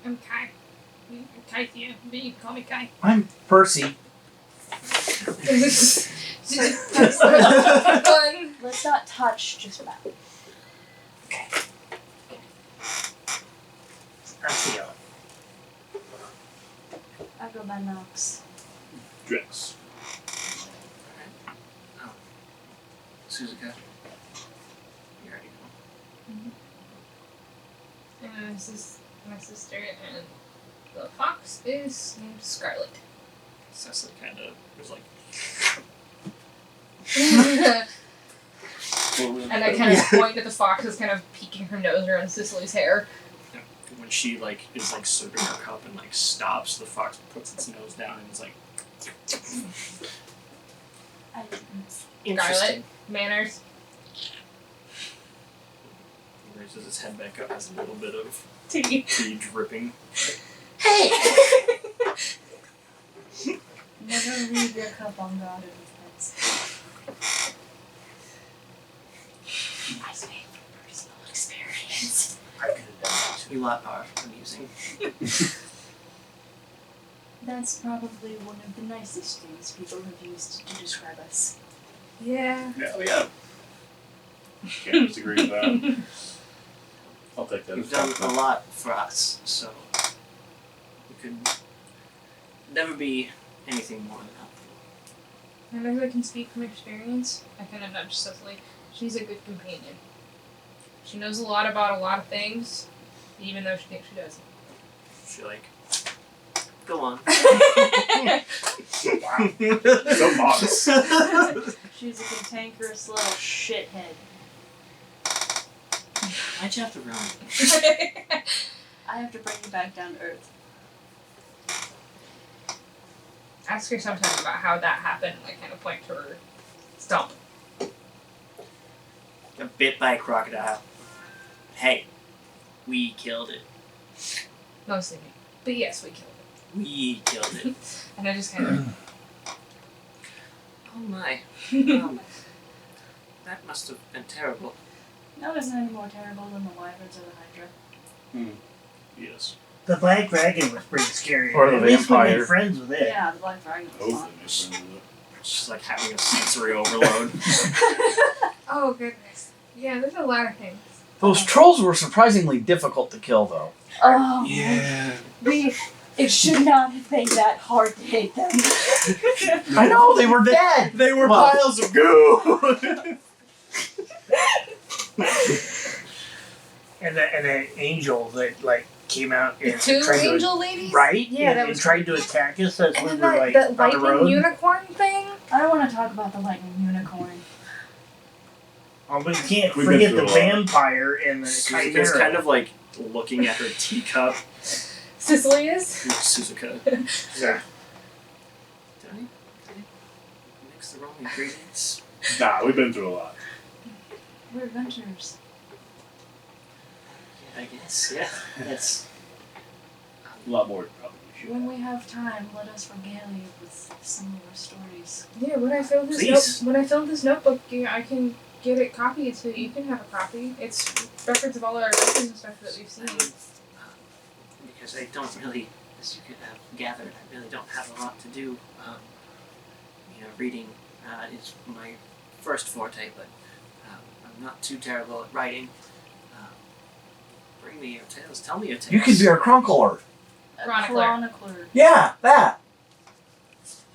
I'm Kai. Kytia, but you can call me Kai. I'm Percy. Fun. Let's not touch, just about. I'm Theo. I go by Nox. Drex. Suzuka. You already know. And this is my sister, and the fox is named Scarlet. Cecily kind of was like. And I kind of point at the fox that's kind of peeking her nose around Cicely's hair. Yeah, when she is sipping her cup and stops, the fox puts its nose down and is like. Interesting. Manners. Raises its head back up, has a little bit of Tea. tea dripping. Hey! Never leave your cup unguarded with pets. I speak from personal experience. I could have done that too. You lot are amusing. That's probably one of the nicest things people have used to describe us. Yeah. Yeah, yeah. Can't disagree with that. I'll take that. You've as done a compliment. lot for us, so you could never be anything more than helpful. And as I can speak from experience, I kind of nudge Cecily. She's a good companion. She knows a lot about a lot of things, even though she thinks she doesn't. She like, go on. So modest. She's a cantankerous little shithead. Why'd you have to ruin it? I have to bring you back down to earth. Ask her sometime about how that happened, like kind of point to her stump. Got bit by a crocodile. Hey, we killed it. Mostly me. But yes, we killed We killed it. it. And I just kind of... Oh my. That must have been terrible. No, isn't any more terrible than the wyverns or the hydra. Yes. The black dragon was pretty scary. Or the At least we vampire. made friends with it. Yeah, the black dragon was Hopefully, fun. my friend with it. It's just like having a sensory overload. Oh, goodness. Yeah, there's a lot of things. Those trolls were surprisingly difficult to kill, though. Oh, Yeah. it should not have been that hard to hate them. I know, they were dead! They were Well- piles of goo! And the angel that like came out The and two tried angel ladies? to right, Yeah, and, that and was tried to attack us as And we then were that like the on the lightning road. unicorn thing? I don't want to talk about the lightning unicorn. Oh, we can't We've been forget through the a lot. vampire and the Suzuka's chimera. kind of like looking at her teacup. Sicily is? Suzuka. Yeah. Did I mix the wrong ingredients? Nah, we've been through a lot. We're adventurers. Yeah, I guess. Yeah. That's. A lot more probably. When we have time, let us regale you with some of our stories. Yeah, when I filled this Please. when I filled this notebook, I can get it copied so you can have a copy. It's records of all our adventures and stuff that we've seen. Because I don't really, as you could have gathered, I really don't have a lot to do. Reading is my first forte, but I'm not too terrible at writing. Bring me your tales. Tell me your tales. You could be our chronicler. A Chronicler. chronicler. Yeah, that.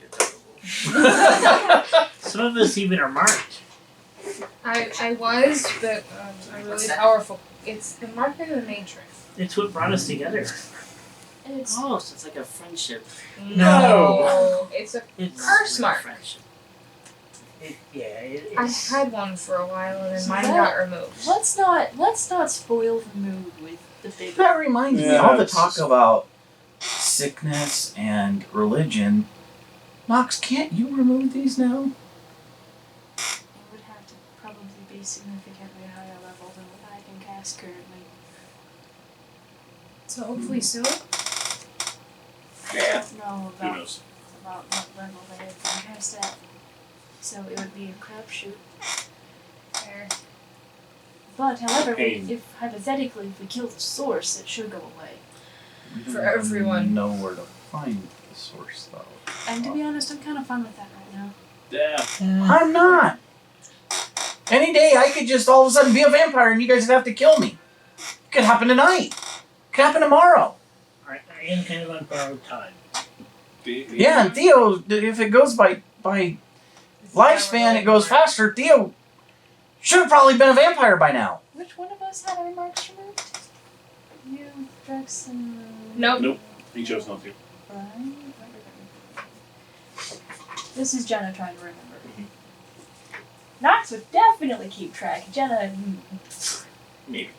You're adorable. Some of us even are marked. I was, but I'm What's really that? powerful. It's the mark of the matrix. It's what brought us together. It's Oh, so it's like a friendship. No. It's a It's curse mark. Friendship. I had one for a while and then So mine that- got removed. let's not spoil the mood with the big. That reminds me, Yeah, all the it's talk just- about sickness and religion. Knox, can't you remove these now? It would have to probably be significantly higher level than what I can cast currently. So hopefully soon. I Yeah. don't know Who knows? about what level they can cast at. So it would be a crapshoot. There. But however, Pain. if hypothetically if we kill the source, it should go away. For everyone. Know where to find the source, though. And to be honest, I'm kind of fine with that right now. Yeah. I'm not. Any day I could just all of a sudden be a vampire and you guys would have to kill me. It could happen tonight. It could happen tomorrow. I am kind of on borrowed time. Yeah, and Theo, if it goes by lifespan, it goes faster. Theo should have probably been a vampire by now. Which one of us had our marks removed? You, Drex, and Nope. Nope. He chose not to. Brian? This is Jenna trying to remember. Knox would definitely keep track. Jenna, Maybe.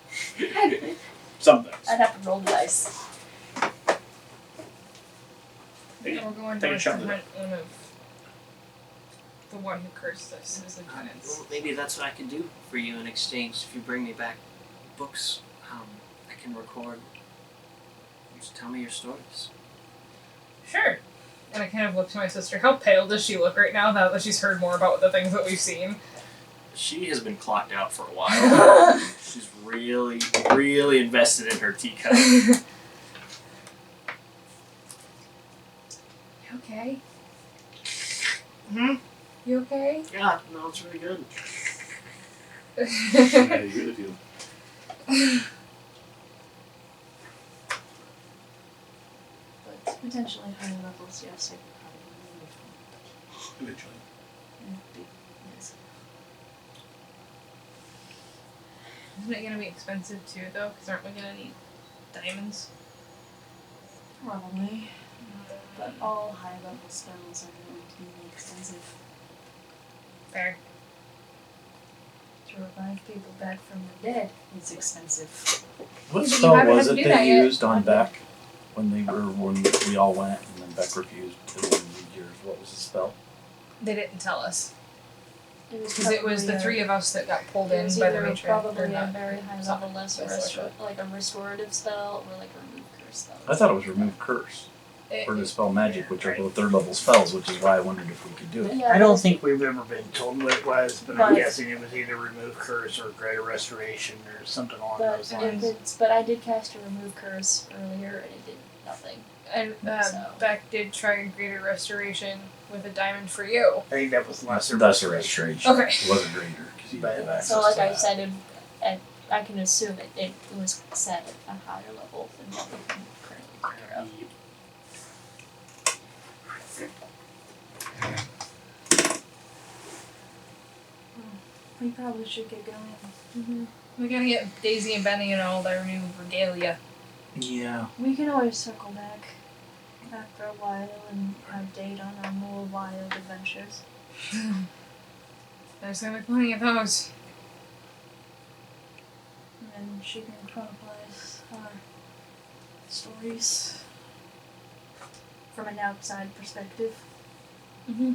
Sometimes. I'd have to roll the dice. Take We're going take a down shot to at hunt one of the one who cursed us as lieutenants. Well, maybe that's what I can do for you in exchange. If you bring me back books, I can record. Just tell me your stories. Sure. And I kind of look to my sister. How pale does she look right now that she's heard more about the things that we've seen? She has been clocked out for a while. She's really, really invested in her teacup. You okay? Hmm? You okay? Yeah, no, it's really good. How you really feel? But potentially higher levels, yes, I could probably remove them. Eventually. Yes. Isn't it gonna be expensive too, though? Because aren't we gonna need diamonds? Probably. But all high level spells are going to be more expensive. Fair. To revive people back from the dead is expensive. What But you spell haven't was had it to do they that yet. used on Beck when we all went and then Beck refused and then yours? What was the spell? They didn't tell us. Because It was the three of us that got pulled It in was by the either matron. probably or a not. very high level less like a restorative spell or like a remove curse spell. I thought it was remove curse or dispel magic, which are both third level spells, which is why I wondered if we could do it. Yeah, I don't because- think we've ever been told what it was, but I'm But- guessing it was either remove curse or greater restoration or something along those lines. But I did cast a remove curse earlier and it did nothing. And So- Beck did try a greater restoration with a diamond for you. I think that was lesser That's a restoration. restoration. Okay. It wasn't greater because you But- have access So like to I that. said, I can assume it was set at a higher level than what we can currently figure out. We probably should get going. Mm-hmm. We gotta get Daisy and Benny and all their new regalia. Yeah. We can always circle back after a while and update on our more wild adventures. There's gonna be plenty of those. And then she can chronicleize our stories from an outside perspective. Mm-hmm.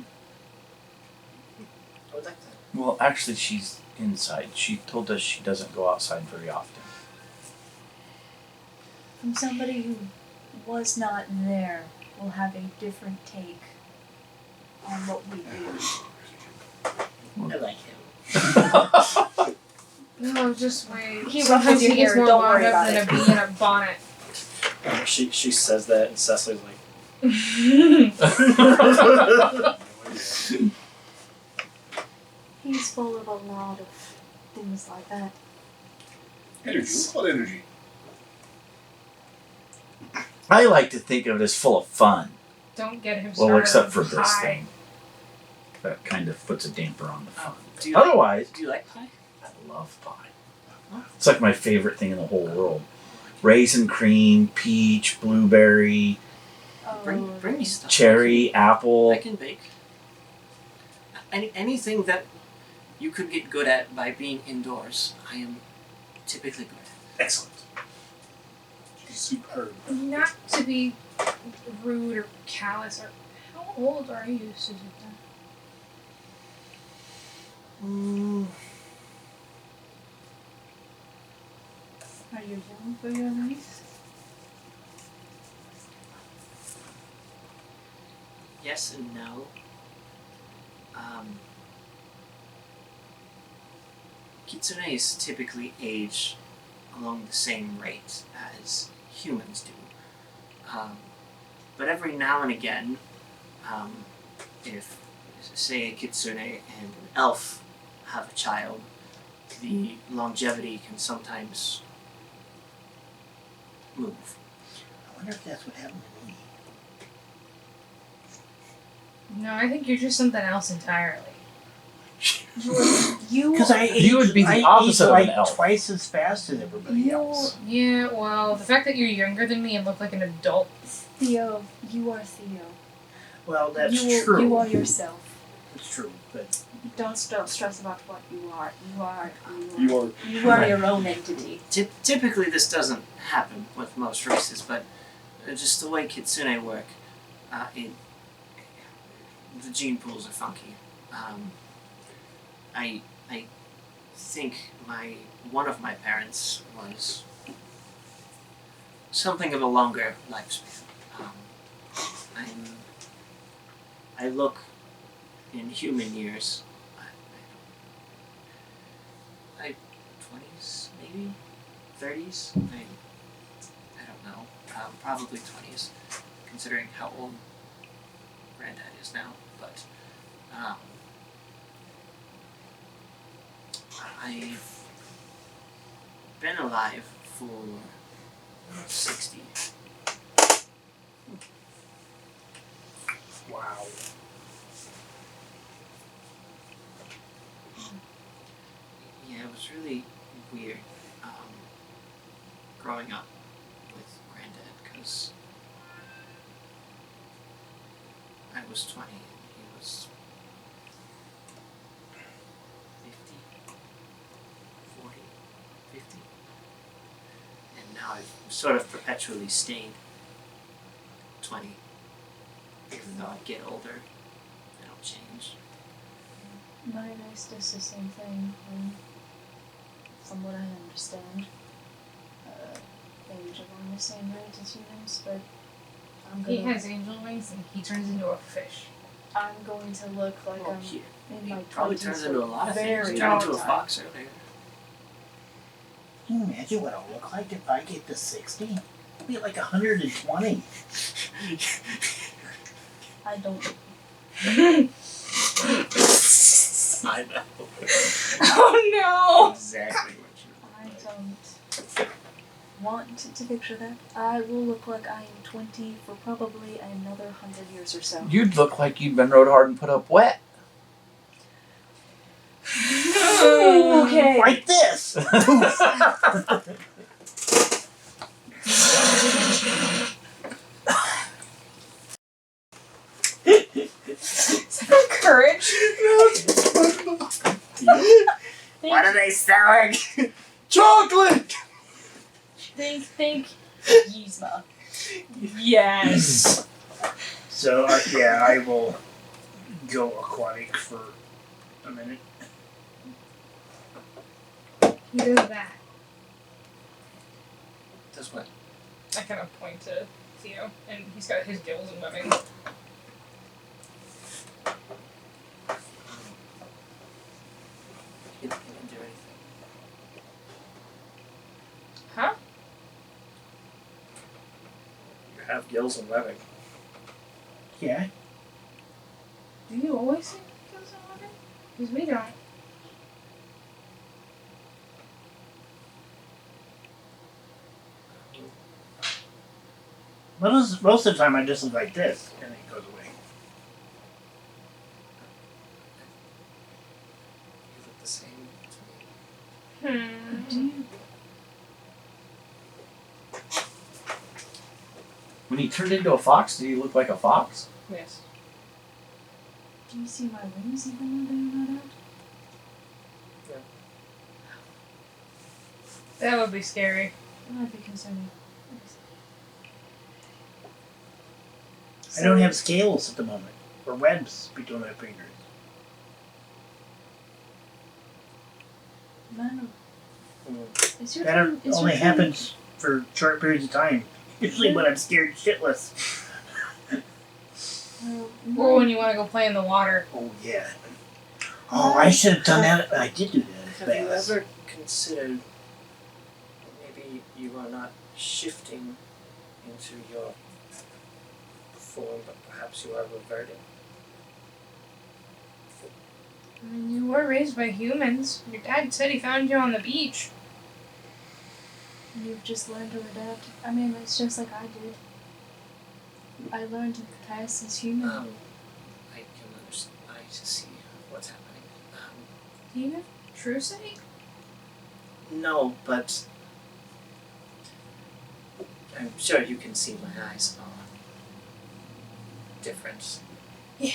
I would like that. Well, actually, she's inside. She told us she doesn't go outside very often. From somebody who was not there, will have a different take on what we do. I like him. No, just wait. He Sometimes ruffles your he gets hair, more don't wound worry up about than it. a bee in a bonnet. She says that, and Cecily's like, He's full of a lot of things like that. Energy. What energy? I like to think of it as full of fun. Don't get him started. Well, except on for this pie. thing. That kind of puts a damper on the fun. do you like, Otherwise, do you like pie? I love pie. It's like my favorite thing in the whole world. Raisin cream, peach, blueberry, Bring me stuff. cherry, apple. I can bake. Anything that you could get good at by being indoors, I am typically good at. Excellent. Superb. Not to be rude or callous. Or how old are you, Suzuka? Are you young for your race? Yes and no. Kitsunes typically age along the same rate as humans do. But every now and again, if, say, a kitsune and an elf have a child, the longevity can sometimes move. I wonder if that's what happened to me. No, I think you're just something else entirely. You Because You would be the I opposite ate of an like elf. twice as fast as everybody else. Yeah, well, the fact that you're younger than me and look like an adult. Theo, you are Theo. Well, that's you, true. You are yourself. It's true, but Don't stress about what you are. You are. You are your own entity. Typically, this doesn't happen with most races, but just the way kitsune work, the gene pools are funky. I think one of my parents was something of a longer lifespan. I look in human years. maybe 30s. I don't know. Probably 20s, considering how old Granddad is now. But I've been alive for 60. Wow. Yeah, it was really weird growing up with Granddad because I was 20 and he was 50, 40, 50. And now I've sort of perpetually stayed 20. Even though I get older, I don't change. My race does the same thing, and from what I understand, they age along the same rate as humans, but He has angel wings and he turns into a fish. I'm going to look like Well, I'm he in my 20s. probably turns into a lot of things. very He turned into a long time. fox earlier. Can you imagine what I'll look like if I get to 60? I'll be like 120. I don't. I know. Oh Exactly what I don't want to picture that. I will look like I am 20 for probably another 100 years or so. You'd look like you'd been rode hard and put up wet. Okay. Like this! Courage. What are they selling? Chocolate! Think Yzma. Yes. So, yeah, I will go aquatic for a minute. He does that. Does what? I kind of point to Theo, and he's got his gills and webbing. He didn't do anything. Huh? You have gills and webbing. Yeah. Do you always see gills and webbing? Because we don't. Most of the time I just look like this, and it goes away. You look the same to me. Do you? When he turned into a fox, did he look like a fox? Yes. Do you see my wings even when they're not out? That would be scary. That might be concerning. I don't have scales at the moment, or webs between my fingers. Man, is your That twin- is your only twin- happens for short periods of time. Usually when I'm scared shitless. Or when you want to go play in the water. Oh, yeah. Oh, I should have done that. I did do that. Have you ever considered maybe you are not shifting into your form, but perhaps you are reverting? I mean, you were raised by humans. Your dad said he found you on the beach. You've just learned to adapt. I mean, it's just like I did. I learned to pass as human. I can understand. I see what's happening. Do you have true sight? No, but I'm sure you can see my eyes are different. Yeah.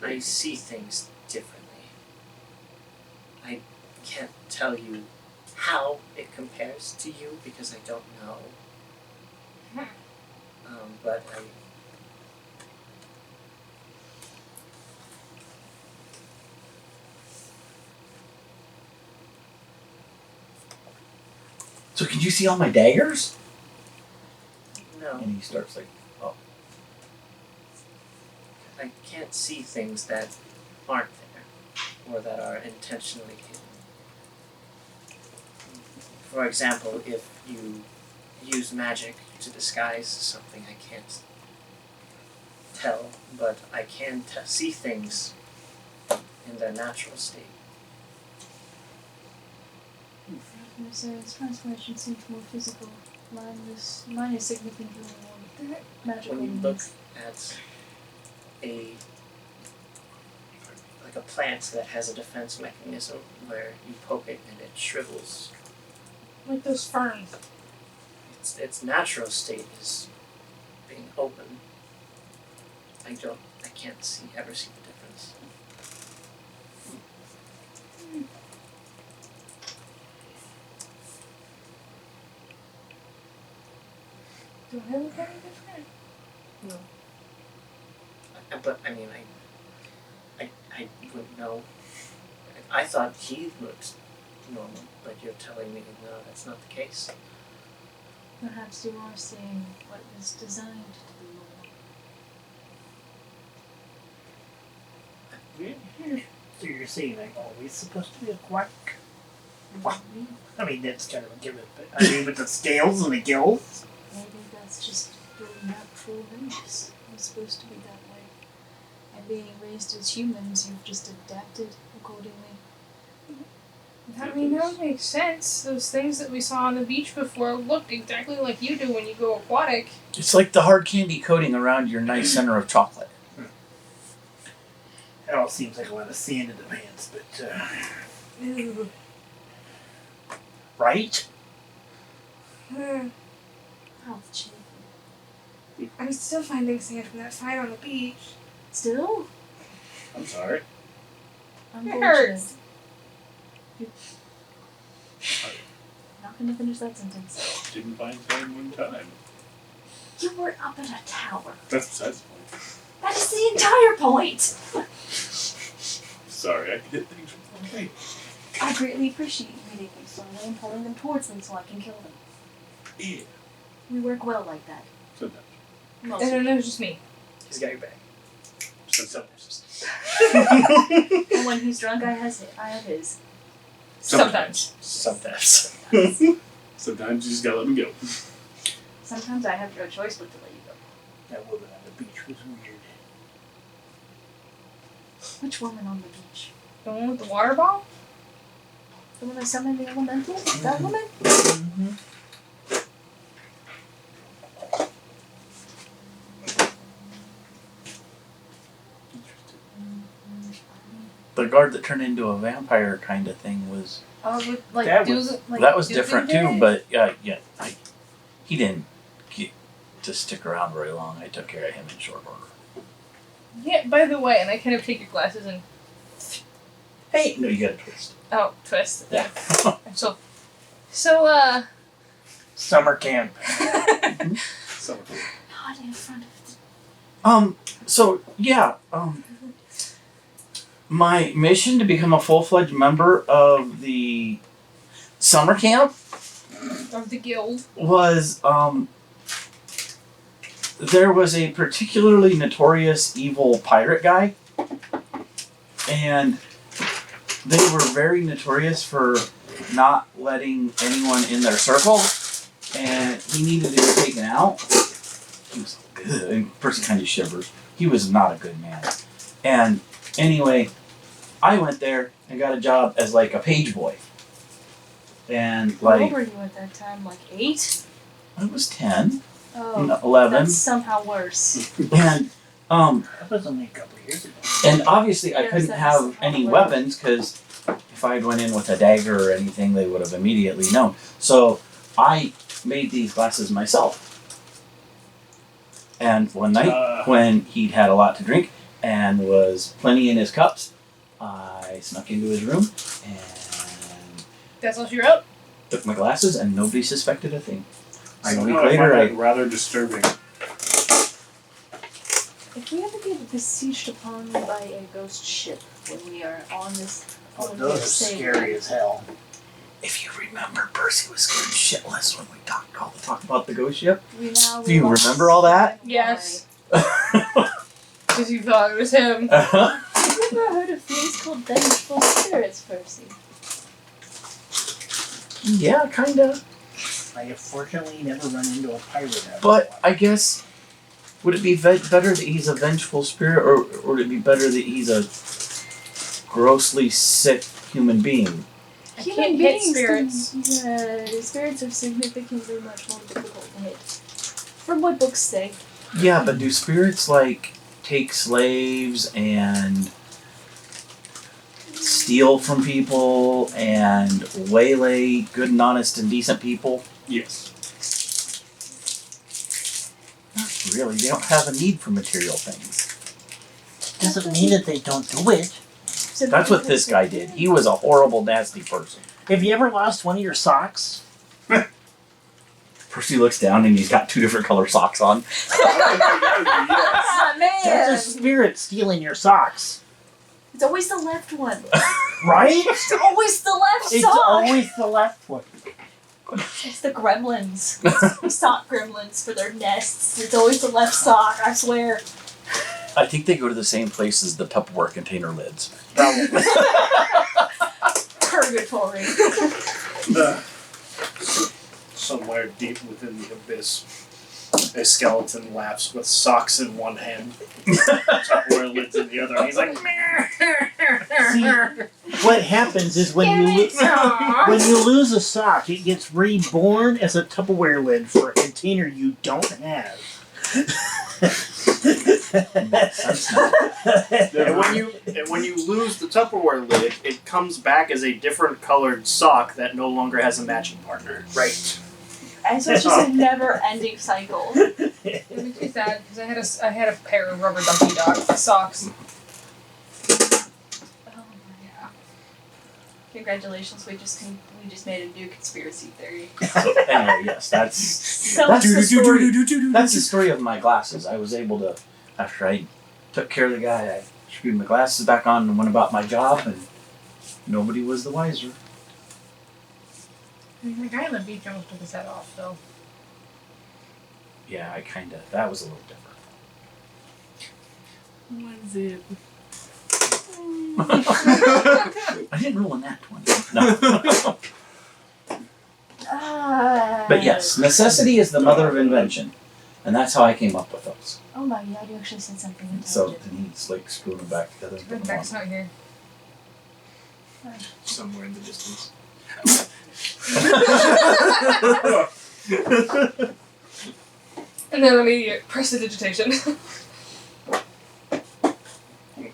I see things differently. I can't tell you how it compares to you because I don't know. But I So can you see all my daggers? no. And he starts like, oh. I can't see things that aren't there or that are intentionally hidden. For example, if you use magic to disguise something, I can't tell, but I can see things in their natural state. His transformation seems more physical. Mine is significantly more magical. When you in look its- at a plant that has a defense mechanism where you poke it and it shrivels, Like those ferns. its natural state is being open. I can't ever see the difference. Do I look any different? But I mean, I wouldn't know. I thought he looked normal, but you're telling me no, that's not the case. Perhaps you are seeing what was designed to be more. So you're saying I'm always supposed to be a quack? Wow. I mean, that's kind of a given, but I mean, with the scales and the gills? Maybe that's just the natural race. It's supposed to be that way. And being raised as humans, you've just adapted accordingly. I mean, that would make sense. Those things that we saw on the beach before looked exactly like you do when you go aquatic. It's like the hard candy coating around your nice center of chocolate. It all seems like a lot of sand in the pants, but, Ew. right? Ouch. I'm still finding sand from that fight on the beach. Still? I'm sorry. Unfortunate. hurts. Not gonna finish that sentence. Didn't find sand one time. You were up at a tower. That's besides the point. That is the entire point! Sorry, I hit things from the way. I greatly appreciate you hitting them slowly and pulling them towards me so I can kill them. Yeah. We work well like that. Sometimes. I don't know, it was just me. He's got your back. Sometimes. And when he's drunk, I have his. Sometimes. Sometimes. Sometimes you just gotta let me go. Sometimes I have no choice but to let you go. That woman on the beach was weird. Which woman on the beach? The one with the water ball? The one that summoned the elemental? That woman? Mm-hmm. The guard that turned into a vampire kind of thing was With, like, That was- that was different too. But he didn't get to stick around very long. I took care of him in short order. Yeah, by the way, and I kind of take your glasses and Hey, no, you got a twist. twist. Yeah. So, Summer camp. Sometimes. Not in front of my mission to become a full-fledged member of the summer camp of the guild. was there was a particularly notorious evil pirate guy, and they were very notorious for not letting anyone in their circle, and he needed to be taken out. He was good, and Percy kind of shivers. He was not a good man. And anyway, I went there and got a job as like a page boy. And How like old were you at that time? Like 8? I was 10, Oh, 11, that's somehow worse. and That was only a couple of years ago. and obviously I Yes, couldn't that's have any how it weapons because if I had went in with a dagger or anything, they would have immediately known. So I made these glasses myself. And one night, when he'd had a lot to drink and was plenty in his cups, I snuck into his room and That's all she wrote? took my glasses, and nobody suspected a thing. A week Somehow I later, find that rather disturbing. If we ever get besieged upon by a ghost ship when we are on this Oh, those are scary as hell. If you remember, Percy was scared shitless when we talked all the talk about the ghost ship. Do you remember all that? Yes. Because you thought it was him. I've never heard of things called vengeful spirits, Percy. Yeah, kinda. I have fortunately never run into a pirate ever. But I guess, would it be better that he's a vengeful spirit, or would it be better that he's a grossly sick human being? I Human can't hit beings spirits. Spirits are significantly much more difficult to hit. From what books say. Yeah, but do spirits, like, take slaves and steal from people and waylay good and honest and decent people? Yes. Not really. They don't have a need for material things. Doesn't mean that they don't do it. So That's what this guy did. He was a horrible, nasty person. Have you ever lost one of your socks? Percy looks down and he's got 2 different color socks on. Yes. Ah, man! That's a spirit stealing your socks. It's always the left one. Right? It's always the left It's sock. always the left one. It's the gremlins. It's sock gremlins for their nests. It's always the left sock, I swear. I think they go to the same place as the Tupperware container lids. Purgatory. Somewhere deep within the abyss, a skeleton laughs with socks in one hand, Tupperware lids in the other, and he's like, See, what happens is when you lose a sock, it gets reborn as a Tupperware lid for a container you don't have. and when you lose the Tupperware lid, it comes back as a different colored sock that no longer has a matching partner. Right. And so it's just a never-ending cycle. It makes me sad because I had a pair of rubber ducky dog socks. Oh my. Congratulations, we just made a new conspiracy theory. So anyway, yes, that's The story. that's the story of my glasses. I was able to, after I took care of the guy, I screwed my glasses back on and went about my job, and nobody was the wiser. I mean, the guy on the beach almost took his head off, so. Yeah, that was a little different. Was it? I didn't roll a nat 20. No. But yes, necessity is the mother of invention. And that's how I came up with those. Oh my god, you actually said something So intelligent. then he's like screwing them back together. and putting them Drex not here. Somewhere in the distance. And then immediate prestidigitation.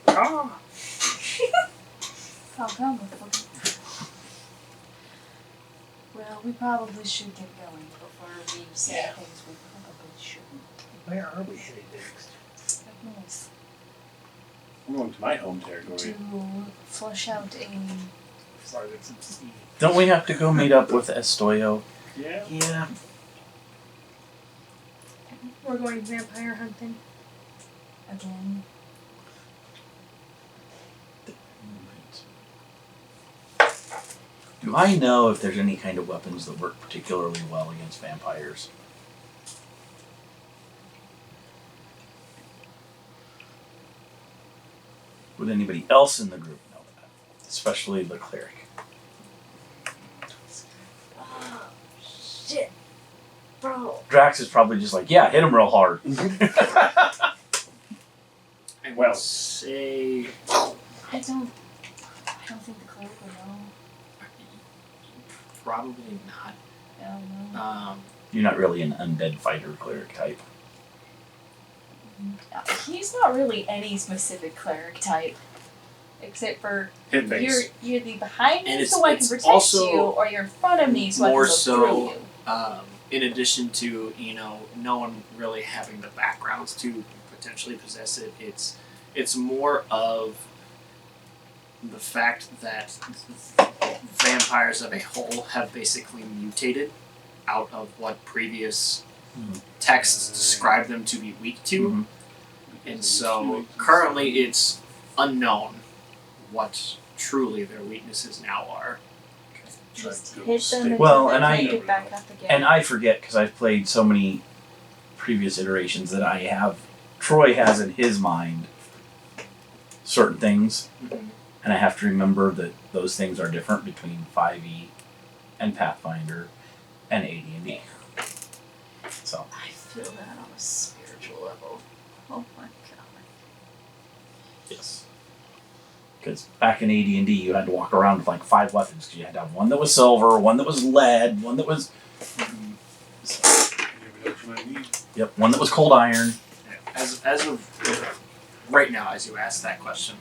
Ah. Oh, come on. Well, we probably should get going before we say things we probably shouldn't. Where are we headed next? Up north. We're going to my home territory. To flush out a... Farther from the sea. Don't we have to go meet up with Estoyo? Yeah. Yeah. We're going vampire hunting. again. Do I know if there's any kind of weapons that work particularly well against vampires? Would anybody else in the group know that? Especially the cleric. Oh, shit. Bro. Drax is probably just like, yeah, hit him real hard. I Well. would say I don't think the cleric would know. probably not. I don't know. You're not really an undead fighter cleric type. He's not really any specific cleric type. Except for Hit base. you're the behind me And so I can it's protect also you, or you're in front of me so I can more go so, through you. In addition to, no one really having the backgrounds to potentially possess it, it's more of the fact that vampires of a whole have basically mutated out of what previous texts describe them to be weak to. Mhm. And so currently it's unknown what truly their weaknesses now are. Just hit them and Well, then and pick it back up again. And I forget, because I've played so many previous iterations, that Troy has in his mind certain things, and I have to remember that those things are different between 5e and Pathfinder and AD&D. So I feel that on a spiritual level. Oh my god. yes, because back in AD&D you had to walk around with like 5 weapons because you had to have one that was silver, one that was lead, one that was one that was cold iron. As of right now, as you ask that question,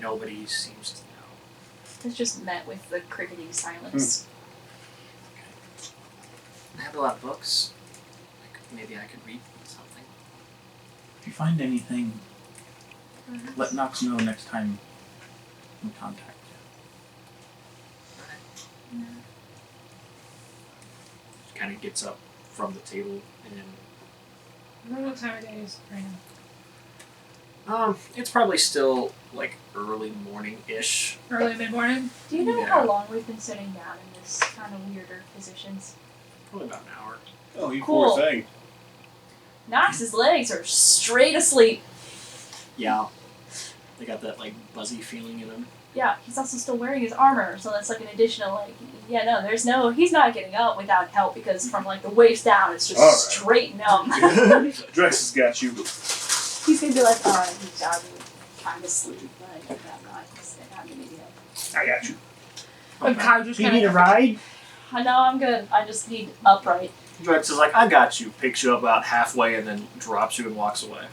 nobody seems to know. It's just met with the cricketing silence. I have a lot of books. Maybe I could read something. If you find anything, let Knox know next time we contact you. Yeah. Kind of gets up from the table and I don't know what time of day it is right now. it's probably still like early morning-ish. Early mid-morning? Do you know Yeah. how long we've been sitting down in this kind of weirder positions? Probably about an hour. Oh, you Cool. poor thing. Knox's legs are straight asleep. Yeah. They got that like buzzy feeling in them. Yeah, he's also still wearing his armor, so that's like an additional he's not getting up without help because from like the waist down it's just All right. straight numb. Drex has got you. He's gonna be like, alright, he's got me kind of sleep, but I'm not gonna get up. I got you. But Kyle just Do you kind need a of. ride? I know I'm good. I just need upright. Drex is like, I got you. Picks you up about halfway and then drops you and walks away.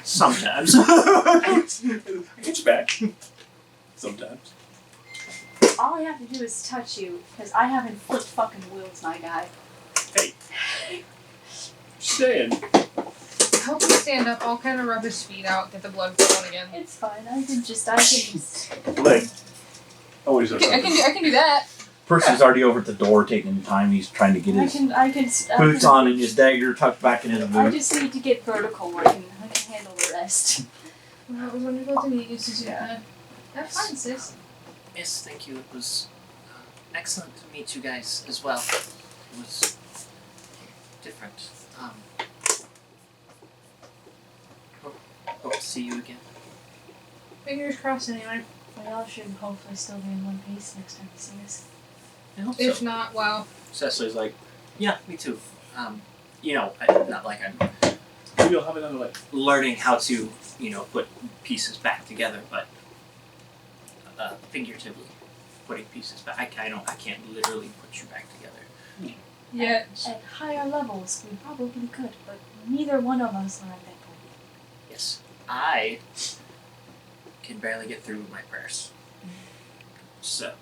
Sometimes. I get you back. Sometimes. All I have to do is touch you, because I haven't flipped fucking wheels, my guy. Saying. Help him stand up. I'll kind of rub his feet out, get the blood flowing again. It's fine. I can just. Leg. Oh, he's I can do that. Percy's already over at the door taking time. He's trying to get his boots on and his dagger tucked back in his I boot. just need to get vertical. I can handle the rest. Well, it was wonderful to meet you, Suzuka. Yeah. Have fun, sis. Yes, thank you. It was excellent to meet you guys as well. It was different. Hope to see you again. Fingers crossed, anyway. We all should hopefully still be in one piece next time you see us. I hope If so. not, well, Cecily's like, yeah, me too. Not like I'm Maybe I'll have another leg. learning how to, put pieces back together, but figuratively putting pieces back. I can't literally put you back together. yeah. At higher levels, we probably could, but neither one of us are at that point. Yes, I can barely get through my prayers. So.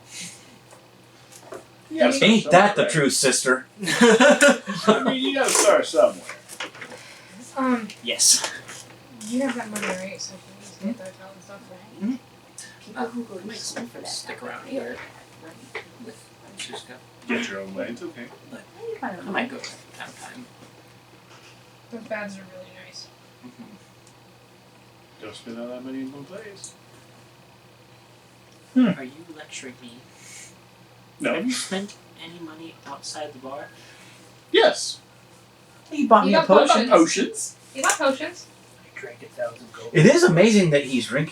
Yes. Ain't that the truth, sister? I mean, you gotta start somewhere. Yes. You have that money, right? So you just get that and stuff, right? People who go to school for that Stick stuff, around right? here with Suska. Get your own way. It's okay. I don't I know. might go from time to time. Those bags are really nice. Don't spend all that money in one place. Are you lecturing me? No. Have you spent any money outside the bar? Yes. He bought me You a got potion. Potions. You got potions? I drank 1,000 gold. It is amazing that he drank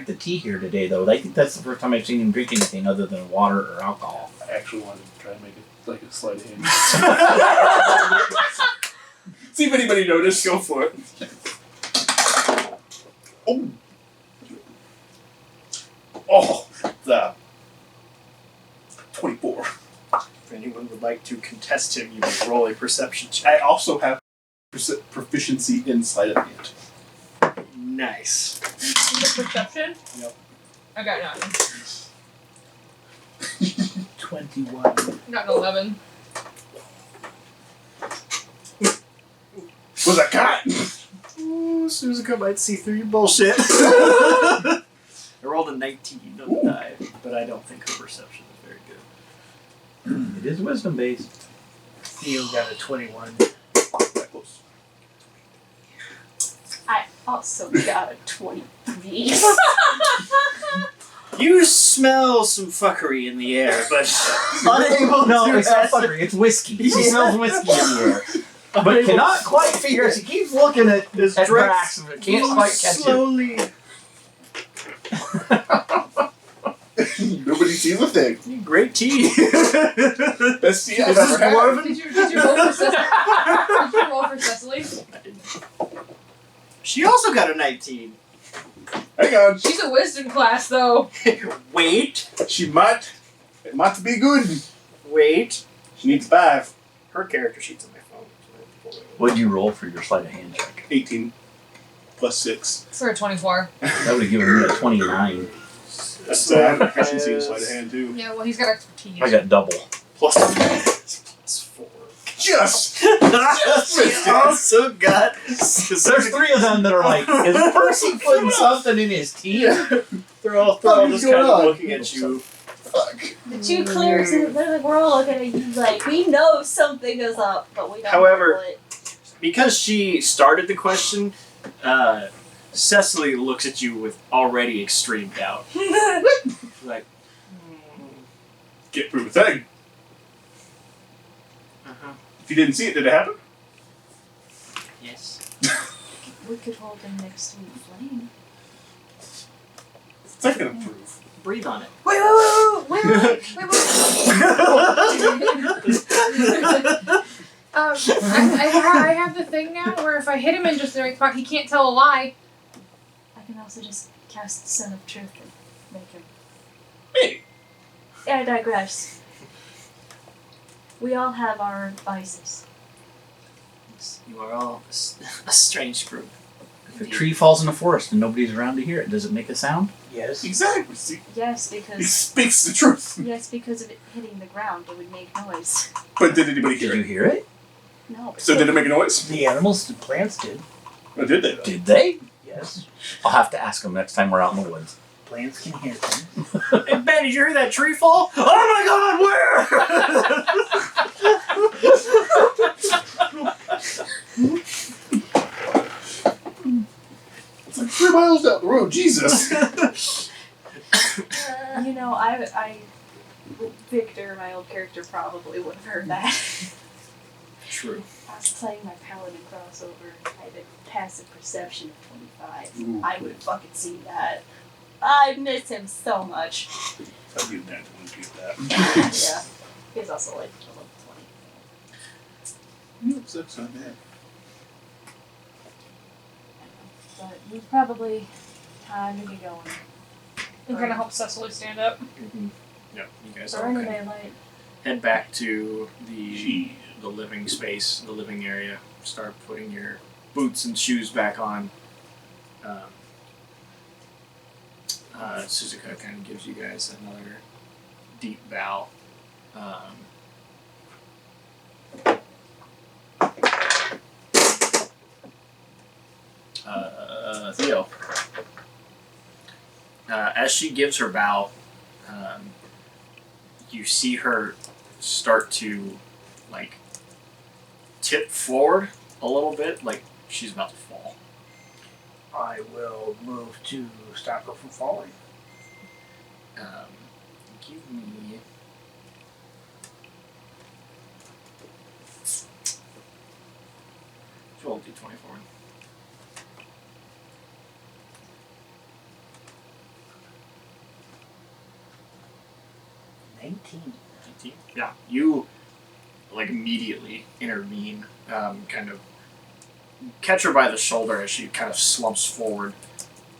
the tea here today, though. I think that's the first time I've seen him drink anything other than water or alcohol. I actually wanted to try and make it like a sleight of hand. See if anybody noticed. Go for it. Oh. Oh, the 24. If anyone would like to contest him, you may roll a perception check. I also have proficiency in sleight of hand. Nice. Is it perception? Yep. I got nothing. 21. I got an 11. Was a cat? Ooh, Suzuka might see through your bullshit. I rolled a 19 on the die, but I don't think her perception is very good. It is wisdom based. Theo got a 21. That close. I also got a 23. You smell some fuckery in the air, but unable No, to it's not fuckery. It's whiskey. He smells whiskey in the air. But cannot quite figure it. He keeps looking at This Drex, Drex but can't quite catch it. slowly Nobody sees a thing. Great tea. Best tea I've Is this ever had. dwarven? Did you roll for Cecily? Did you roll for Cecily? She also got a 19. Hang on. She's a wisdom class, though. Wait. She might. It might be good. Wait. She needs 5. Her character sheet's on my phone. What'd you roll for your sleight of hand check? 18. Plus 6. For a 24. That would have given me a 29. That's bad. I should see a sleight of hand too. Yeah, well, he's got expertise. I got double. Plus 4. Just She also got. There's 3 of them that are like, is Percy putting something in his tea? They're all What just is kind going of on? looking at you. fuck. The 2 clerics in the we're all looking at you like, we know something is up, but we don't However- know what. Because she started the question, Cecily looks at you with already extreme doubt. Like, Can't prove a thing. If you didn't see it, did it happen? yes. We could hold them next to a flame. It's not gonna prove. Breathe on it. Wait. I have the thing now where if I hit him in just the right spot, he can't tell a lie. I can also just cast the Son of Truth and make him. Hey. I digress. We all have our vices. You are all a strange group. If a tree falls in the forest and nobody's around to hear it, does it make a sound? Yes. Exactly. See, Yes, he because speaks the truth. yes, because of it hitting the ground, it would make noise. But did anybody Did hear you it? hear it? No. So did it make a noise? The animals, the plants did. Or did they though? Did they? Yes. I'll have to ask them next time we're out in the woods. Plants can hear things. Hey, Ben, did you hear that tree fall? Oh my God, where? It's like 3 miles down the road. Jesus. You know, I Victor, my old character, probably would have heard that. True. I was playing my paladin crossover. I had a passive perception of 25. Ooh. I would have fucking seen that. I miss him so much. I'd be mad when you do that. Yeah. He's also like level 20. That's not bad. But we probably time to get going. I'm gonna help Cecily stand up. Yeah, you guys Is all there any kind of daylight? head back to the Gee. living space, the living area. Start putting your boots and shoes back on. Suzuka kind of gives you guys another deep bow. Theo. As she gives her bow, you see her start to, like, tip forward a little bit, like she's about to fall. I will move to stop her from falling. Give me... Roll D20 for me. 19. 19? Yeah, you, like, immediately intervene, kind of catch her by the shoulder as she kind of slumps forward.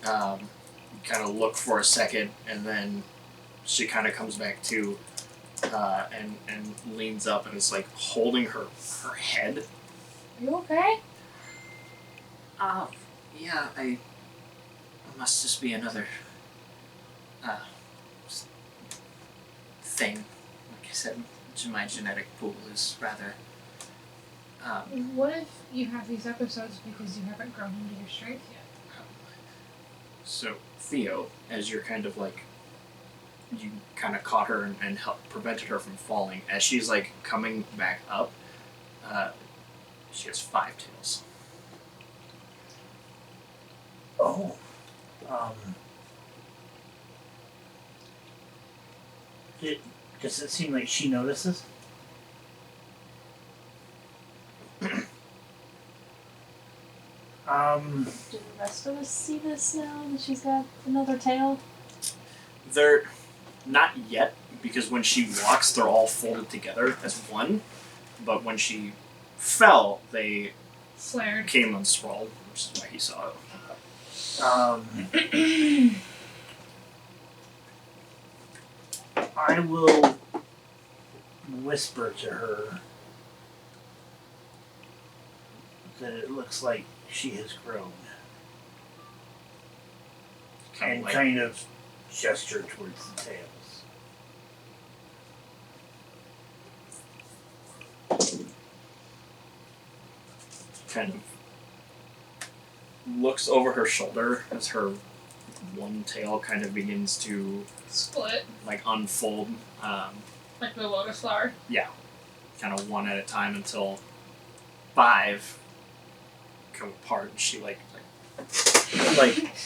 Kind of look for a second, and then she kind of comes back to, and leans up and is, like, holding her head. Are you okay? Yeah, I must just be another, thing. Like I said, my genetic pool is rather, What if you have these episodes because you haven't grown into your strength yet? So, Theo, as you're kind of like, you kind of caught her and prevented her from falling, as she's like coming back up, she has 5 tails. Oh. Does it seem like she notices? Do the rest of us see this now that she's got another tail? There, Not yet, because when she walks, they're all folded together as one. But when she fell, they Flared. came unsprawled, which is why he saw it. I will whisper to her that it looks like she has grown, and kind of gesture towards the tails. Kind of looks over her shoulder as her one tail kind of begins to Split. like unfold. Like the lotus flower. Kind of one at a time until 5 come apart. And she like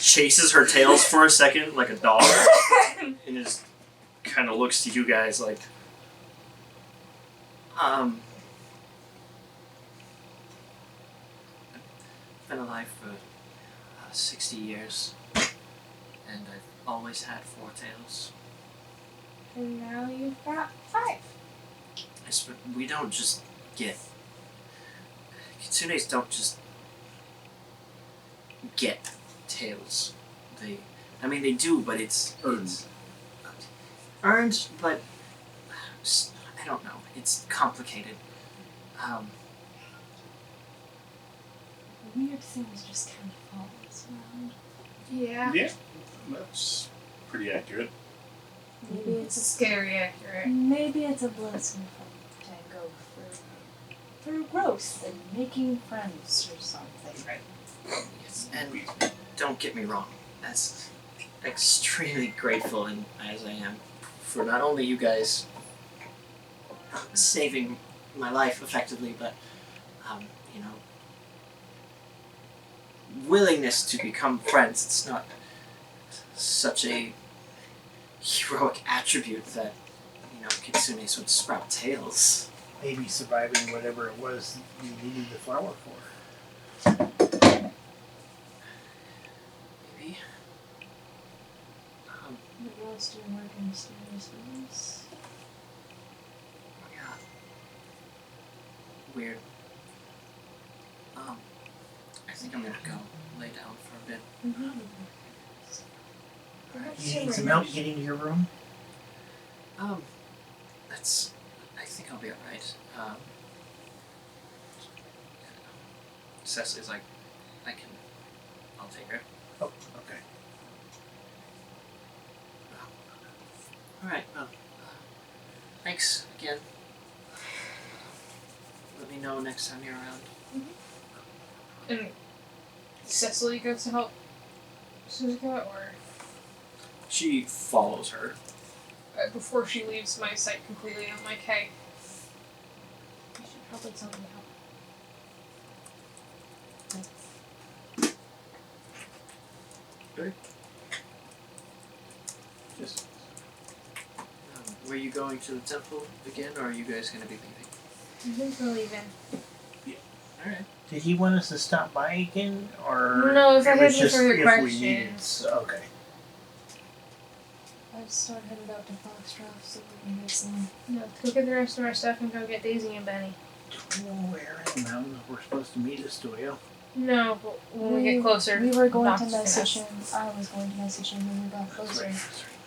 chases her tails for a second like a dog, and just kind of looks to you guys like, I've been alive for 60 years, and I've always had 4 tails. And now you've got 5. We don't just get... Kitsunes don't just get tails. They do, but it's earned, but I don't know. It's complicated. Weird things just kind of follow us around. Yeah. Yeah, that's pretty accurate. Maybe It's it's scary accurate. Maybe it's a blessing from Tango through growth and making friends or something. Yes, and don't get me wrong. That's extremely grateful, and as I am, for not only you guys saving my life effectively, but willingness to become friends. It's not such a heroic attribute that Kitsunes would sprout tails. Maybe surviving whatever it was you needed the flower for. Maybe. The girls do work in mysterious ways. Yeah. Weird. I think I'm gonna go lay down for a bit. You need some help getting to your room? I think I'll be alright. Cecily's like, I'll take her. Oh, okay. Alright, well, thanks again. Let me know next time you're around. And Cecily goes to help Suzuka, or She follows her. before she leaves my sight completely, I'm like, hey, you should probably tell me help. Just Were you going to the temple again, or are you guys going to be leaving? I think we're leaving. Alright. Did he want us to stop by again, or No, if I it had was any just further if we questions. needed? Okay. I'd start headed out to Foxtrot so we can get some. No, go get the rest of our stuff and go get Daisy and Benny. Where in the mountains we're supposed to meet us, Doyle? No, but when we get closer, We were going to Nox message can him. I was going to message him when we got closer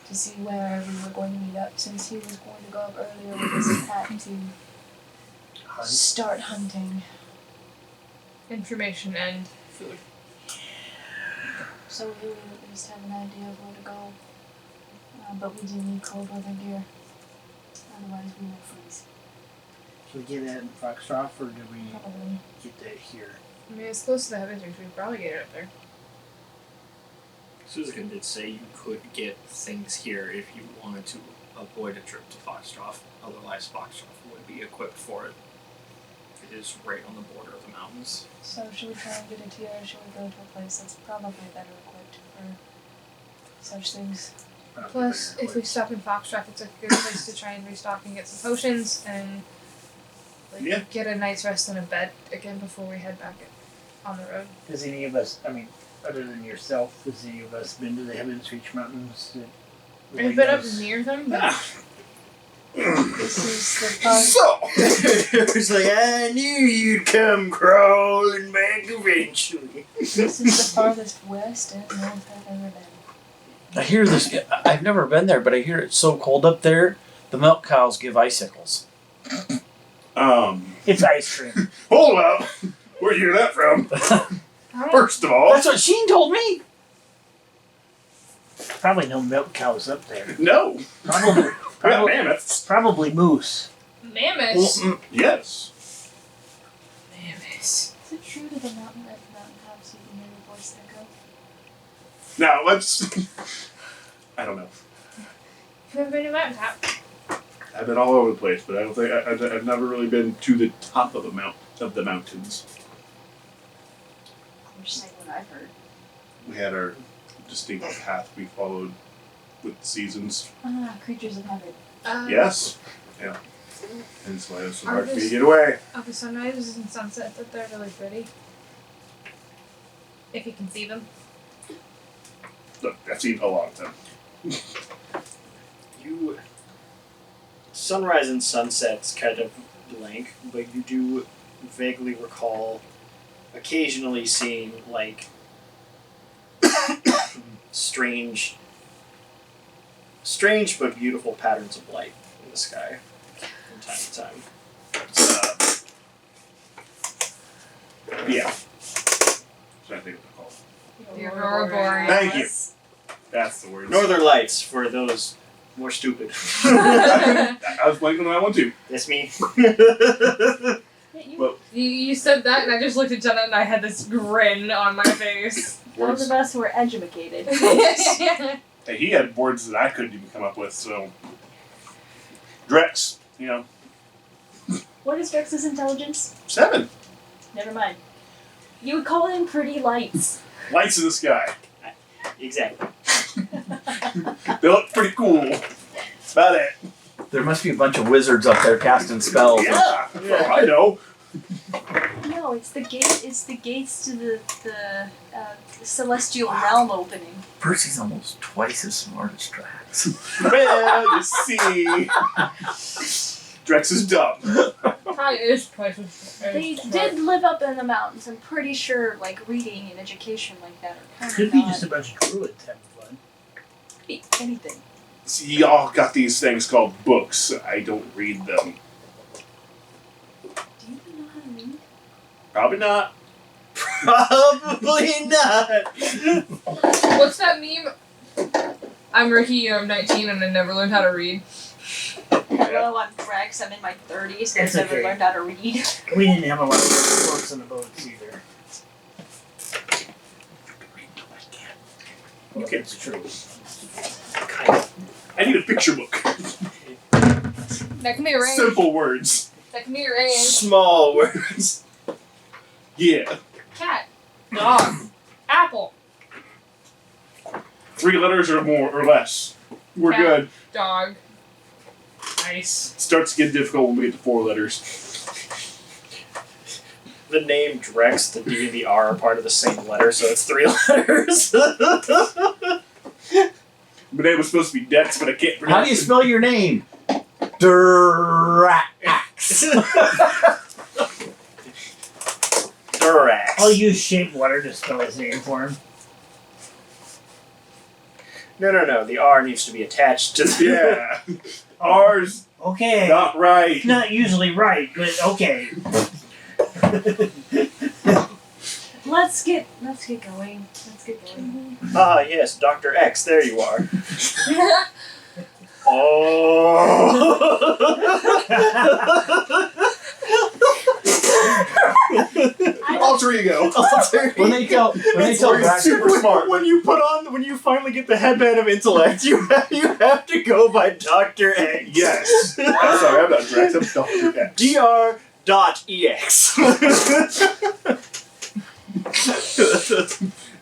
to see where we were going to meet up, since he was going to go up earlier with his pack to Hunt. start hunting. information and food. So we would at least have an idea of where to go. But we do need cold weather gear. Otherwise we will freeze. Should we get that in Foxtrot, or do we Probably. get that here? I mean, it's close to the heavens, we should probably get it up there. Suzuka did say you could get things here if you wanted to avoid a trip to Foxtrot. Otherwise, Foxtrot would be equipped for it. It is right on the border of the mountains. So should we try and get it here, or should we go to a place that's probably better equipped for such things? Plus, if we stop in Foxtrot, it's a good place to try and restock and get some potions and Yeah. get a night's rest in a bed again before we head back on the road. Does any of us, I mean, other than yourself, has any of us been to the Heavens Reach Mountains? I've been up near them, but This is the part. So, It's like, I knew you'd come crawling back eventually. This is the farthest west and north I've ever been. I hear this. I've never been there, but I hear it's so cold up there. The milk cows give icicles. It's ice cream. hold up. Where'd you hear that from? First of all, That's what Sheen told me. Probably no milk cows up there. no. Probably, Yeah, probably, mammoths. probably moose. mammoths. Yes. Mammoths. Is it true to the mountaintops you can hear the voice echo? Now let's. I don't know. You've never been to Mountaintop? I've been all over the place, but I don't think I've never really been to the top of the mountains. I'm just saying what I've heard. We had our distinct path we followed with the seasons. Creatures of habit. Yes. Yeah. And so it was so Are hard for me to those- get away. Are the sunrises and sunsets up there really pretty? If you can see them. Look, I've seen a lot of them. You sunrise and sunset's kind of blank, but you do vaguely recall occasionally seeing like strange but beautiful patterns of light in the sky from time to time. Yeah. So I think what they're called. The Aurora Borealis. Thank you. That's the word. Northern Lights for those more stupid. I was blanking on that one too. That's me. Well, You said that, and I just looked at Jenna, and I had this grin on my face. Those words. of us who are educated. Hey, he had words that I couldn't even come up with. So, Drex, you know, What is Drex's intelligence? 7 Never mind. You would call them pretty lights. lights in the sky. Exactly. They look pretty cool. That's about it. There must be a bunch of wizards up there casting spells. Yeah. Oh, I know. No, it's the gate. It's the gates to the celestial realm opening. Percy's almost twice as smart as Drax. Well, you see, Drex is dumb. Probably is twice as They smart. did live up in the mountains. I'm pretty sure, like reading and education like that are kind Could of be not just a bunch of druids having fun. be anything. See, y'all got these things called books. I don't read them. Do you even know how to read? Probably not. Probably not. What's that meme? I'm Ricky, I'm 19, and I never learned how to read. Hello, I'm Drex. I'm in my 30s. I've It's never okay. learned how to read. We didn't have a lot of books on the boats either. Okay. It's true. Kind of. I need a picture book. That can be arranged. Simple words. That can be arranged. Small words. Yeah. Cat. Dog. Apple. 3 letters or more or less. We're Cat. good. Dog. Nice. It starts to get difficult when we get to 4 letters. The name Drex, the D and the R are part of the same letter, so it's 3 letters. My name was supposed to be Dex, but I can't pronounce How do you spell your name? Drax. Durax. I'll use shape water to spell his name for him. No. The R needs to be attached to the. Yeah. R's Okay. not right. Not usually right, but okay. Let's get going. Let's get going. Ah, yes, Dr. X, there you are. Oh. Alter ego. when they tell Drax, super smart. When you finally get the headband of intellect, you have to go by Dr. X. Yes. I'm sorry, I'm not Drex, I'm Dr. X. Dr.ex.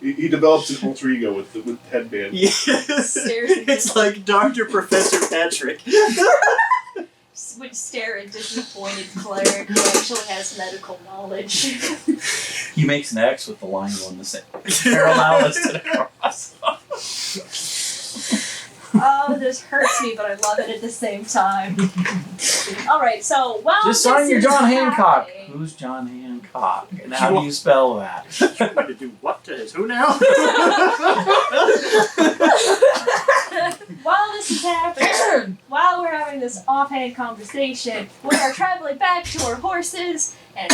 He develops an alter ego with the headband. Yes. Stares at It's like Dr. Professor Patrick. Would stare at disappointed cleric who actually has medical knowledge. he makes an X with the line going the same. Parallel listed across. Oh, this hurts me, but I love it at the same time. Alright, so while Just sign this your is John Hancock. happening- Who's John Hancock? And how do you spell that? You want to do what to his who now? While this is happening, while we're having this offhand conversation, we are traveling back to our horses and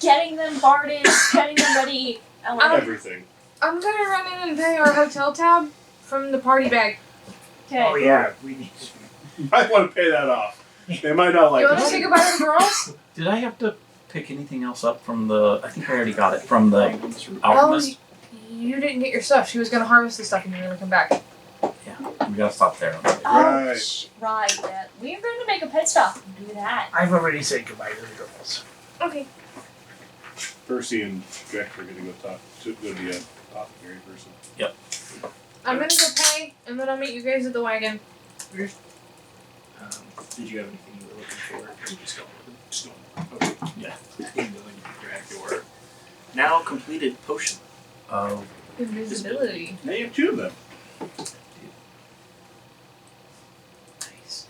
getting them barded, getting them ready. And like, Everything. I'm gonna run in and pay our hotel tab from the party bag. okay. Oh yeah, we need. I want to pay that off. They might not like You wanna it. say goodbye to the girls? Did I have to pick anything else up from the? I think I already got it from the Oh, alchemist. you didn't get your stuff. She was gonna harvest the stuff and you were gonna come back. Yeah, we gotta stop there. Oh, right. Yeah. We're going to make a pit stop and do that. I've already said goodbye to the girls. Okay. Percy and Drex are going to go talk to the apothecary person. I'm gonna go pay and then I'll meet you guys at the wagon. Did you have anything you were looking for? Or you just going with it? Just going. Okay. Yeah. You can go and grab your now completed potion. Oh, Invisibility. Now you have 2 of them. Nice.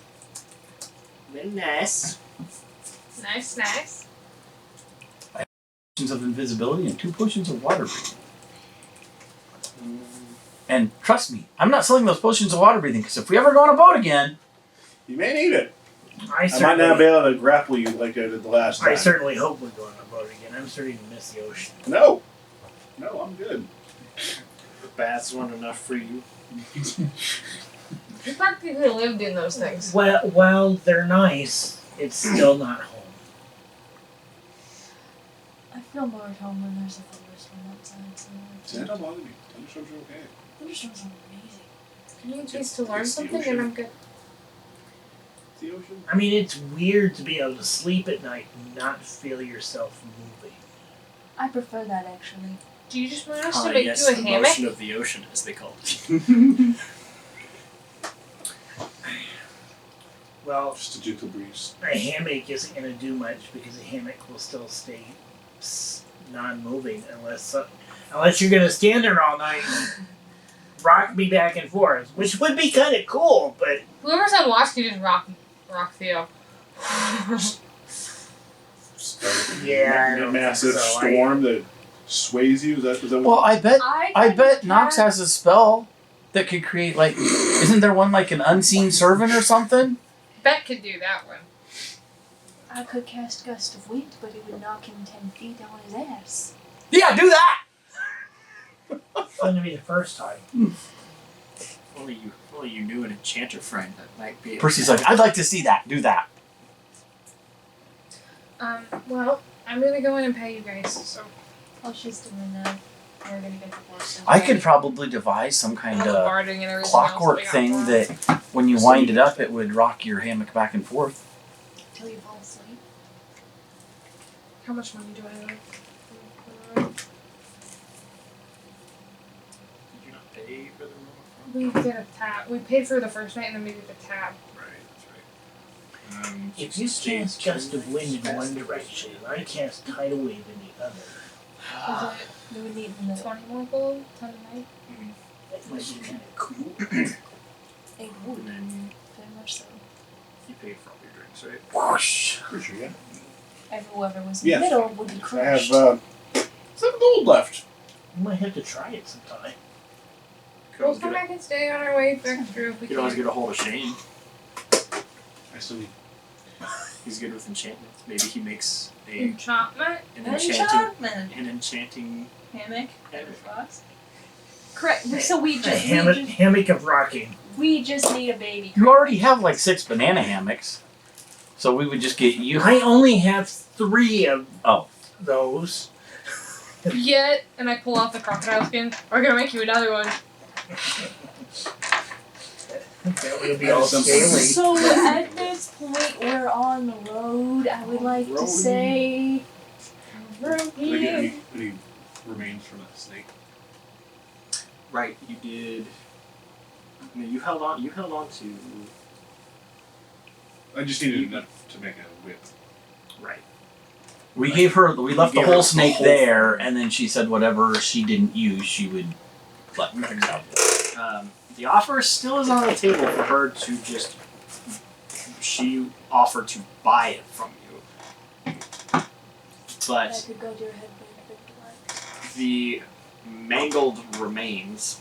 Very nice. Nice, nice. potions of invisibility and 2 potions of water breathing. And trust me, I'm not selling those potions of water breathing because if we ever go on a boat again, You may need it. I I might not be able to grapple you like I did the last time. I certainly hope we're going on a boat again. I'm starting to miss the ocean. No. No, I'm good. The baths weren't enough for you. You practically lived in those things. Well, while they're nice, it's still not home. I feel more at home when there's a thunderstorm outside. That don't bother me. Thunderstorms are okay. Thunderstorms are amazing. Can you choose to learn It's the something ocean. and I'm good? It's the ocean. I mean, it's weird to be able to sleep at night and not feel yourself moving. I prefer that actually. Do you just want us to make Ah, yes, you a the hammock? motion of the ocean, as they call it. Well, Just a gentle breeze. a hammock isn't going to do much because a hammock will still stay non-moving unless you're going to stand there all night and rock me back and forth, which would be kind of cool, but Whoever's on watch can just rock Theo. yeah, I A don't massive think so. storm that sways you. Is that well, what I bet I bet Nox has a spell that could create like. Isn't there one like an unseen servant or something? Bet could do that one. I could cast Gust of Wind, but it would knock him 10 feet on his ass. Yeah, do that. It's going to be the first time. Only you knew an enchanter friend that might be. Percy's like, I'd like to see that. Do that. Well, I'm gonna go in and pay you guys, so. While she's doing that, we're gonna get the horse. I could probably devise some kind of Barding and everything clockwork else thing got that when you wind it up, it would rock your hammock back and forth. Till you fall asleep. How much money do I have? Did you not pay for the room? We did a tab. We paid for the first night and then we did the tab. Right, that's right. If you cast Gust of Wind in one direction and I cast Tidal Wave in the other, Was We would need it 20 more gold? 10 a night? that might be kind of cool. a wood. And then Very much so. you paid for all your drinks, right? Whoosh! Pretty sure, yeah. And whoever was in Yes. the middle would be I crushed. have 7 gold left. You might have to try it sometime. We'll come back and stay on our way back through if we You can always can. get a hold of Shane. I still need. He's good with enchantments. Maybe he makes Enchantment? an Enchantment. enchanting Hammock. hammock. Box. Correct. So we A just hammock of rocking. we just need a baby. You already have like 6 banana hammocks, so we would just get you. I only have 3 of Oh. those. Yet, and I pull off the crocodile skin. We're gonna make you another one. That would be all scaly. So at this point, we're on the road. I would like to say. Do I get any remains from that snake? Right, you did. I mean, you held on to. I just needed enough to make a whip. Right. We gave her. We left the gave her whole the snake whole there, and then she said whatever she didn't use, she would let Drex out. The offer still is on the table for her to just. She offered to buy it from you. That But could go to your head very quick. the mangled remains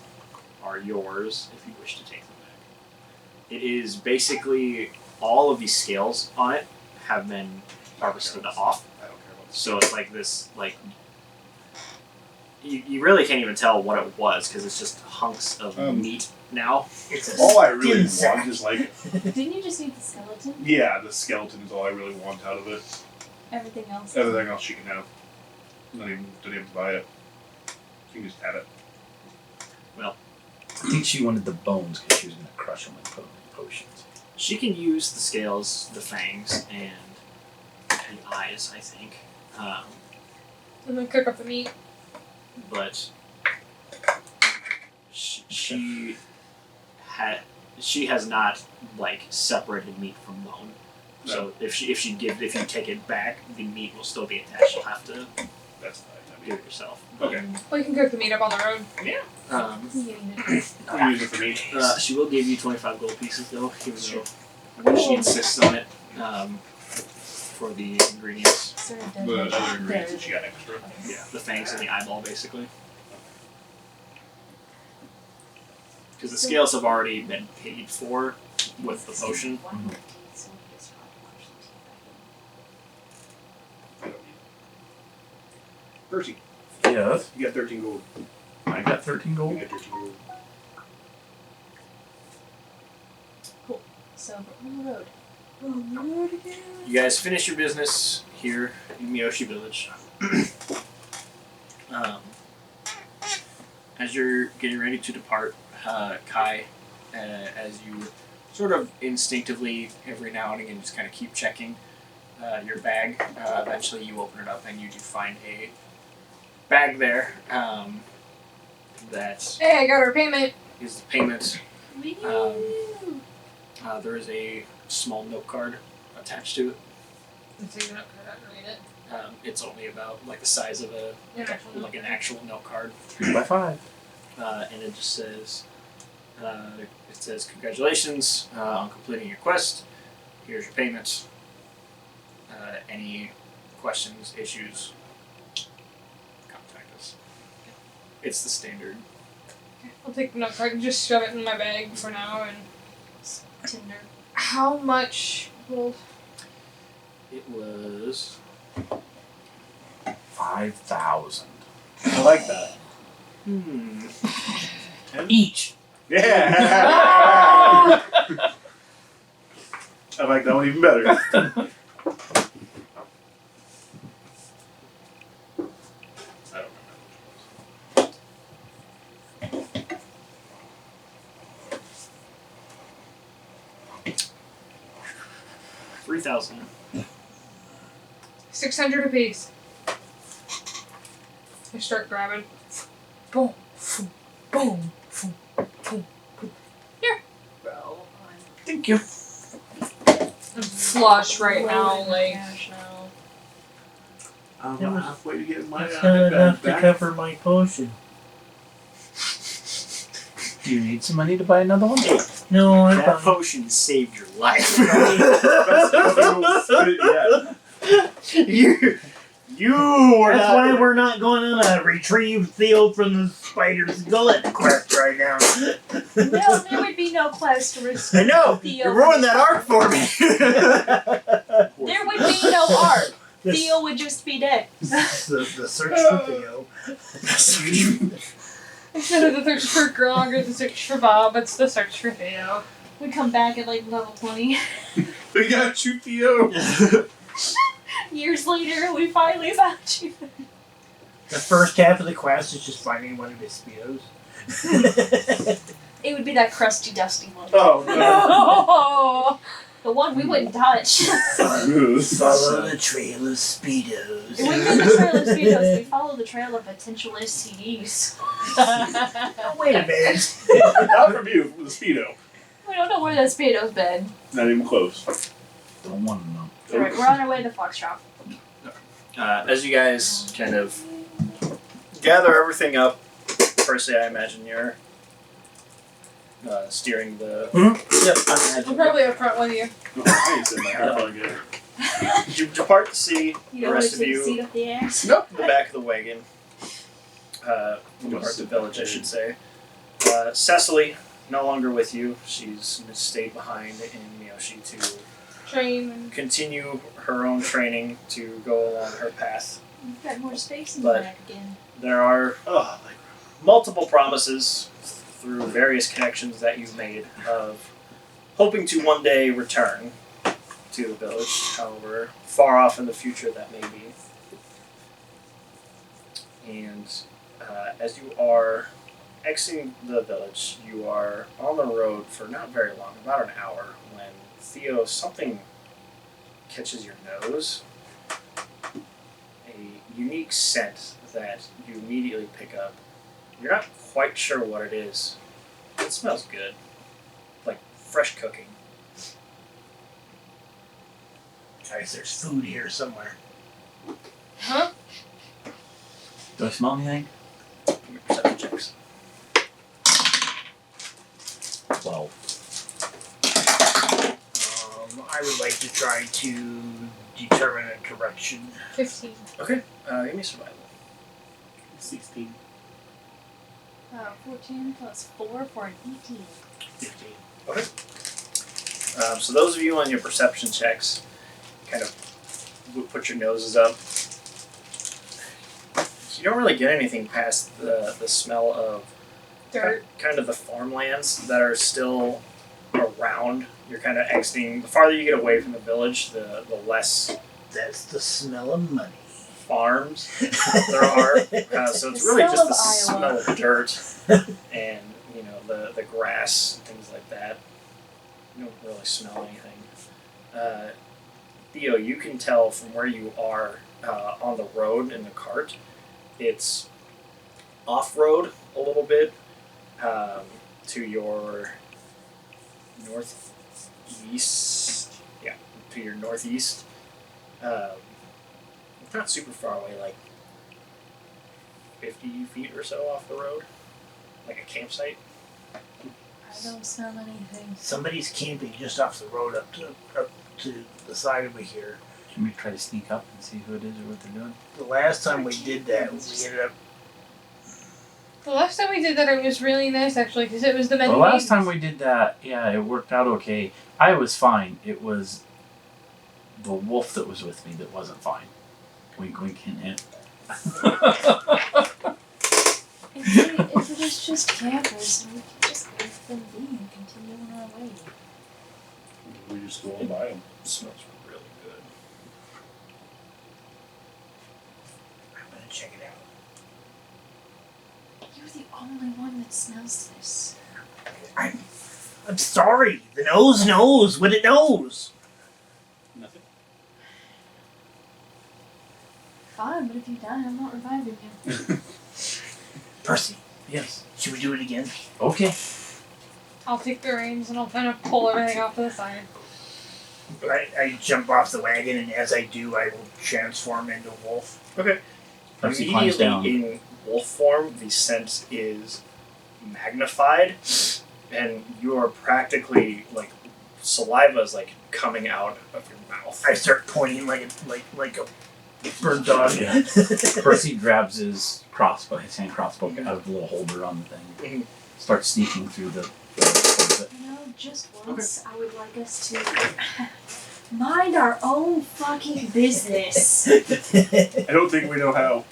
are yours if you wish to take them back. It is basically all of the scales on it have been harvested off. I don't care about this. So it's like this, like. You really can't even tell what it was because it's just hunks of meat now. It's a All I really skin want is like, Didn't you just need the skeleton? yeah, the skeleton is all I really want out of it. Everything else. Everything else she can have. Don't even have to buy it. She can just have it. I think she wanted the bones because she was going to crush them and put them in potions. She can use the scales, the fangs, and the eyes, I think. And then cook up the meat. But she has not like separated meat from bone. So if you take it back, the meat will still be attached. You'll have to That's fine. do it yourself. Okay. We can cook the meat up on the road. I'll use it for me. She will give you 25 gold pieces though, even though she insists on it for the ingredients. The other ingredients that she got extra. Yeah, the fangs and the eyeball basically. Because the scales have already been paid for with the potion. I don't need it. Percy, Yes. you got 13 gold. I got 13 You gold. got 13 gold. So we're on the road. You guys finish your business here in Miyoshi Village. As you're getting ready to depart, Kai, as you sort of instinctively every now and again just kind of keep checking your bag, eventually you open it up and you do find a bag there that Hey, I got our payment. is the payment. There is a small note card attached to it. Let's take it up, I don't read it. It's only about like the size of a like an actual note card, 3 by 5. and it just says congratulations on completing your quest. Here's your payment. Any questions, issues, contact us. It's the standard. I'll take the note card and just shove it in my bag for now. And Tinder. how much gold? It was 5,000 I like that. each. Yeah! I like that one even better. I don't remember. 3,000. 600 apiece. I start grabbing. Boom, boom, boom, boom, boom. Bro, Thank you. I'm flush right now, like. I'm about halfway to get my That's not enough to back. cover my potion. Do you need some money to buy another one? No, I'm That fine. potion saved your life. Yeah. You were That's not- why we're not going on a retrieve Theo from the spider's gullet quest right now. No, there would be no quest to I know. Theo. You ruined that arc for me. There would be no arc. The, Theo would just be dead. the search for Theo. Instead of the search for Grog or the search for Bob, it's the search for Theo. We come back at like level 20. We gotta shoot Theo. Years later, we finally found you. The first half of the quest is just finding one of his speedos. It would be that crusty, dusty one. Oh no. No! The one we wouldn't touch. Follow the trail of speedos. It wouldn't be the trail of Speedos, we follow the trail of potential STDs. Oh, wait a minute. Not from you, from the Speedo. We don't know where that Speedo's been. Not even close. Don't want to know. Alright, we're on our way to Foxtrot. As you guys kind of gather everything up, Percy, I imagine you're steering the. Yep, I'm probably up front with you. Oh, nice, and my headphone again. You depart the city. You The don't want rest to of take a you. seat up the ass? Nope. The back of the wagon. Depart the village, I should say. Cecily, no longer with you. She's stayed behind in Miyoshi to Train and continue her own training to go along her path. You've got more space in But- the back again. There are multiple promises through various connections that you've made of hoping to one day return to the village, however far off in the future that may be. And as you are exiting the village, you are on the road for not very long, about an hour, when Theo, something catches your nose. A unique scent that you immediately pick up. You're not quite sure what it is. It smells good. Like fresh cooking. Guys, there's food here somewhere. huh? Do I smell anything? Give me perception checks. 12. I would like to try to determine a direction. 15. Okay, give me survival. 16. 14 plus 4 for an 18. 15. Okay. So those of you on your perception checks, kind of put your noses up. You don't really get anything past the smell of Dirt. kind of the farmlands that are still around. You're kind of exiting. The farther you get away from the village, the less That's the smell of money. farms there are. So it's really The just the smell of smell of dirt and the grass and things like that. You don't really smell anything. Theo, you can tell from where you are on the road in the cart. It's off-road a little bit to your northeast. Yeah, to your northeast. Not super far away, like 50 feet or so off the road. Like a campsite. I don't smell anything. Somebody's camping just off the road up to the side over here. Can we try to sneak up and see who it is or what they're doing? The last time we did that, we ended up. The last time we did that, it was really nice actually, because it was the men. The last time we did that, yeah, it worked out okay. I was fine. It was the wolf that was with me that wasn't fine. Wink, wink, hint, hint. If it is just campers, we can just leave them be and continue on our way. We just go on by them. It smells really good. I'm gonna check it out. You're the only one that smells this. I'm sorry. The nose knows what it knows. Nothing. Fine, but if you die, I'm not reviving you. Percy, Yes. should we do it again? Okay. I'll take the reins and I'll kind of pull everything off to the side. I jump off the wagon, and as I do, I will transform into a wolf. Okay. Percy climbs down. Immediately in wolf form, the scent is magnified, and you are practically like saliva is like coming out of your mouth. I start pointing like a bird dog. Yeah. Percy grabs his crossbow, his hand crossbow out of the little holder on the thing. Mhm. Starts sneaking through the towards it. Just once, I would like us to mind our own fucking business. I don't think we know how.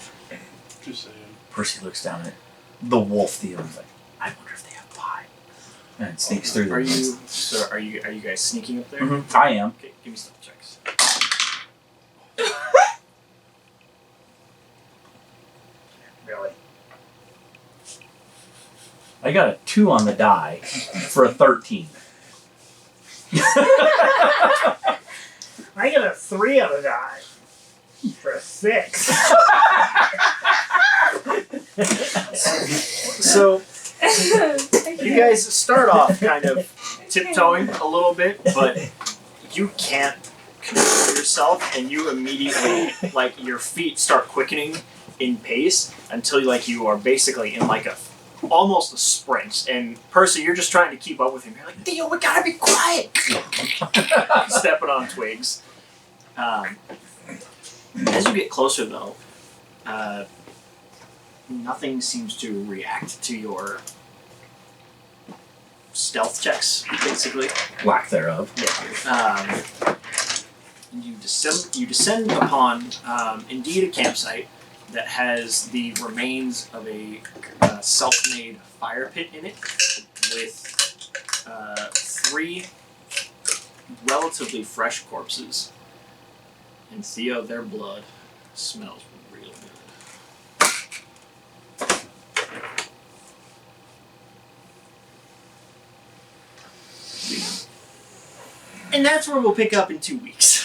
Just saying. Percy looks down at the wolf Theo and is like, I wonder if they have pie. And it sneaks through the Are you guys sneaking up there? Mhm. I am. Okay, give me some checks. Really? I got a 2 on the die for a 13. I got a 3 on the die for a 6. So you guys start off kind of tiptoeing a little bit, but you can't control yourself, and you immediately like your feet start quickening in pace until you are basically in like a almost a sprint. And Percy, you're just trying to keep up with him. You're like, Theo, we gotta be quiet. Stepping on twigs. As you get closer, though, nothing seems to react to your stealth checks, basically. Lack thereof. Yeah. You descend upon, indeed, a campsite that has the remains of a self-made fire pit in it with 3 relatively fresh corpses. And Theo, their blood smells real good. And that's where we'll pick up in 2 weeks.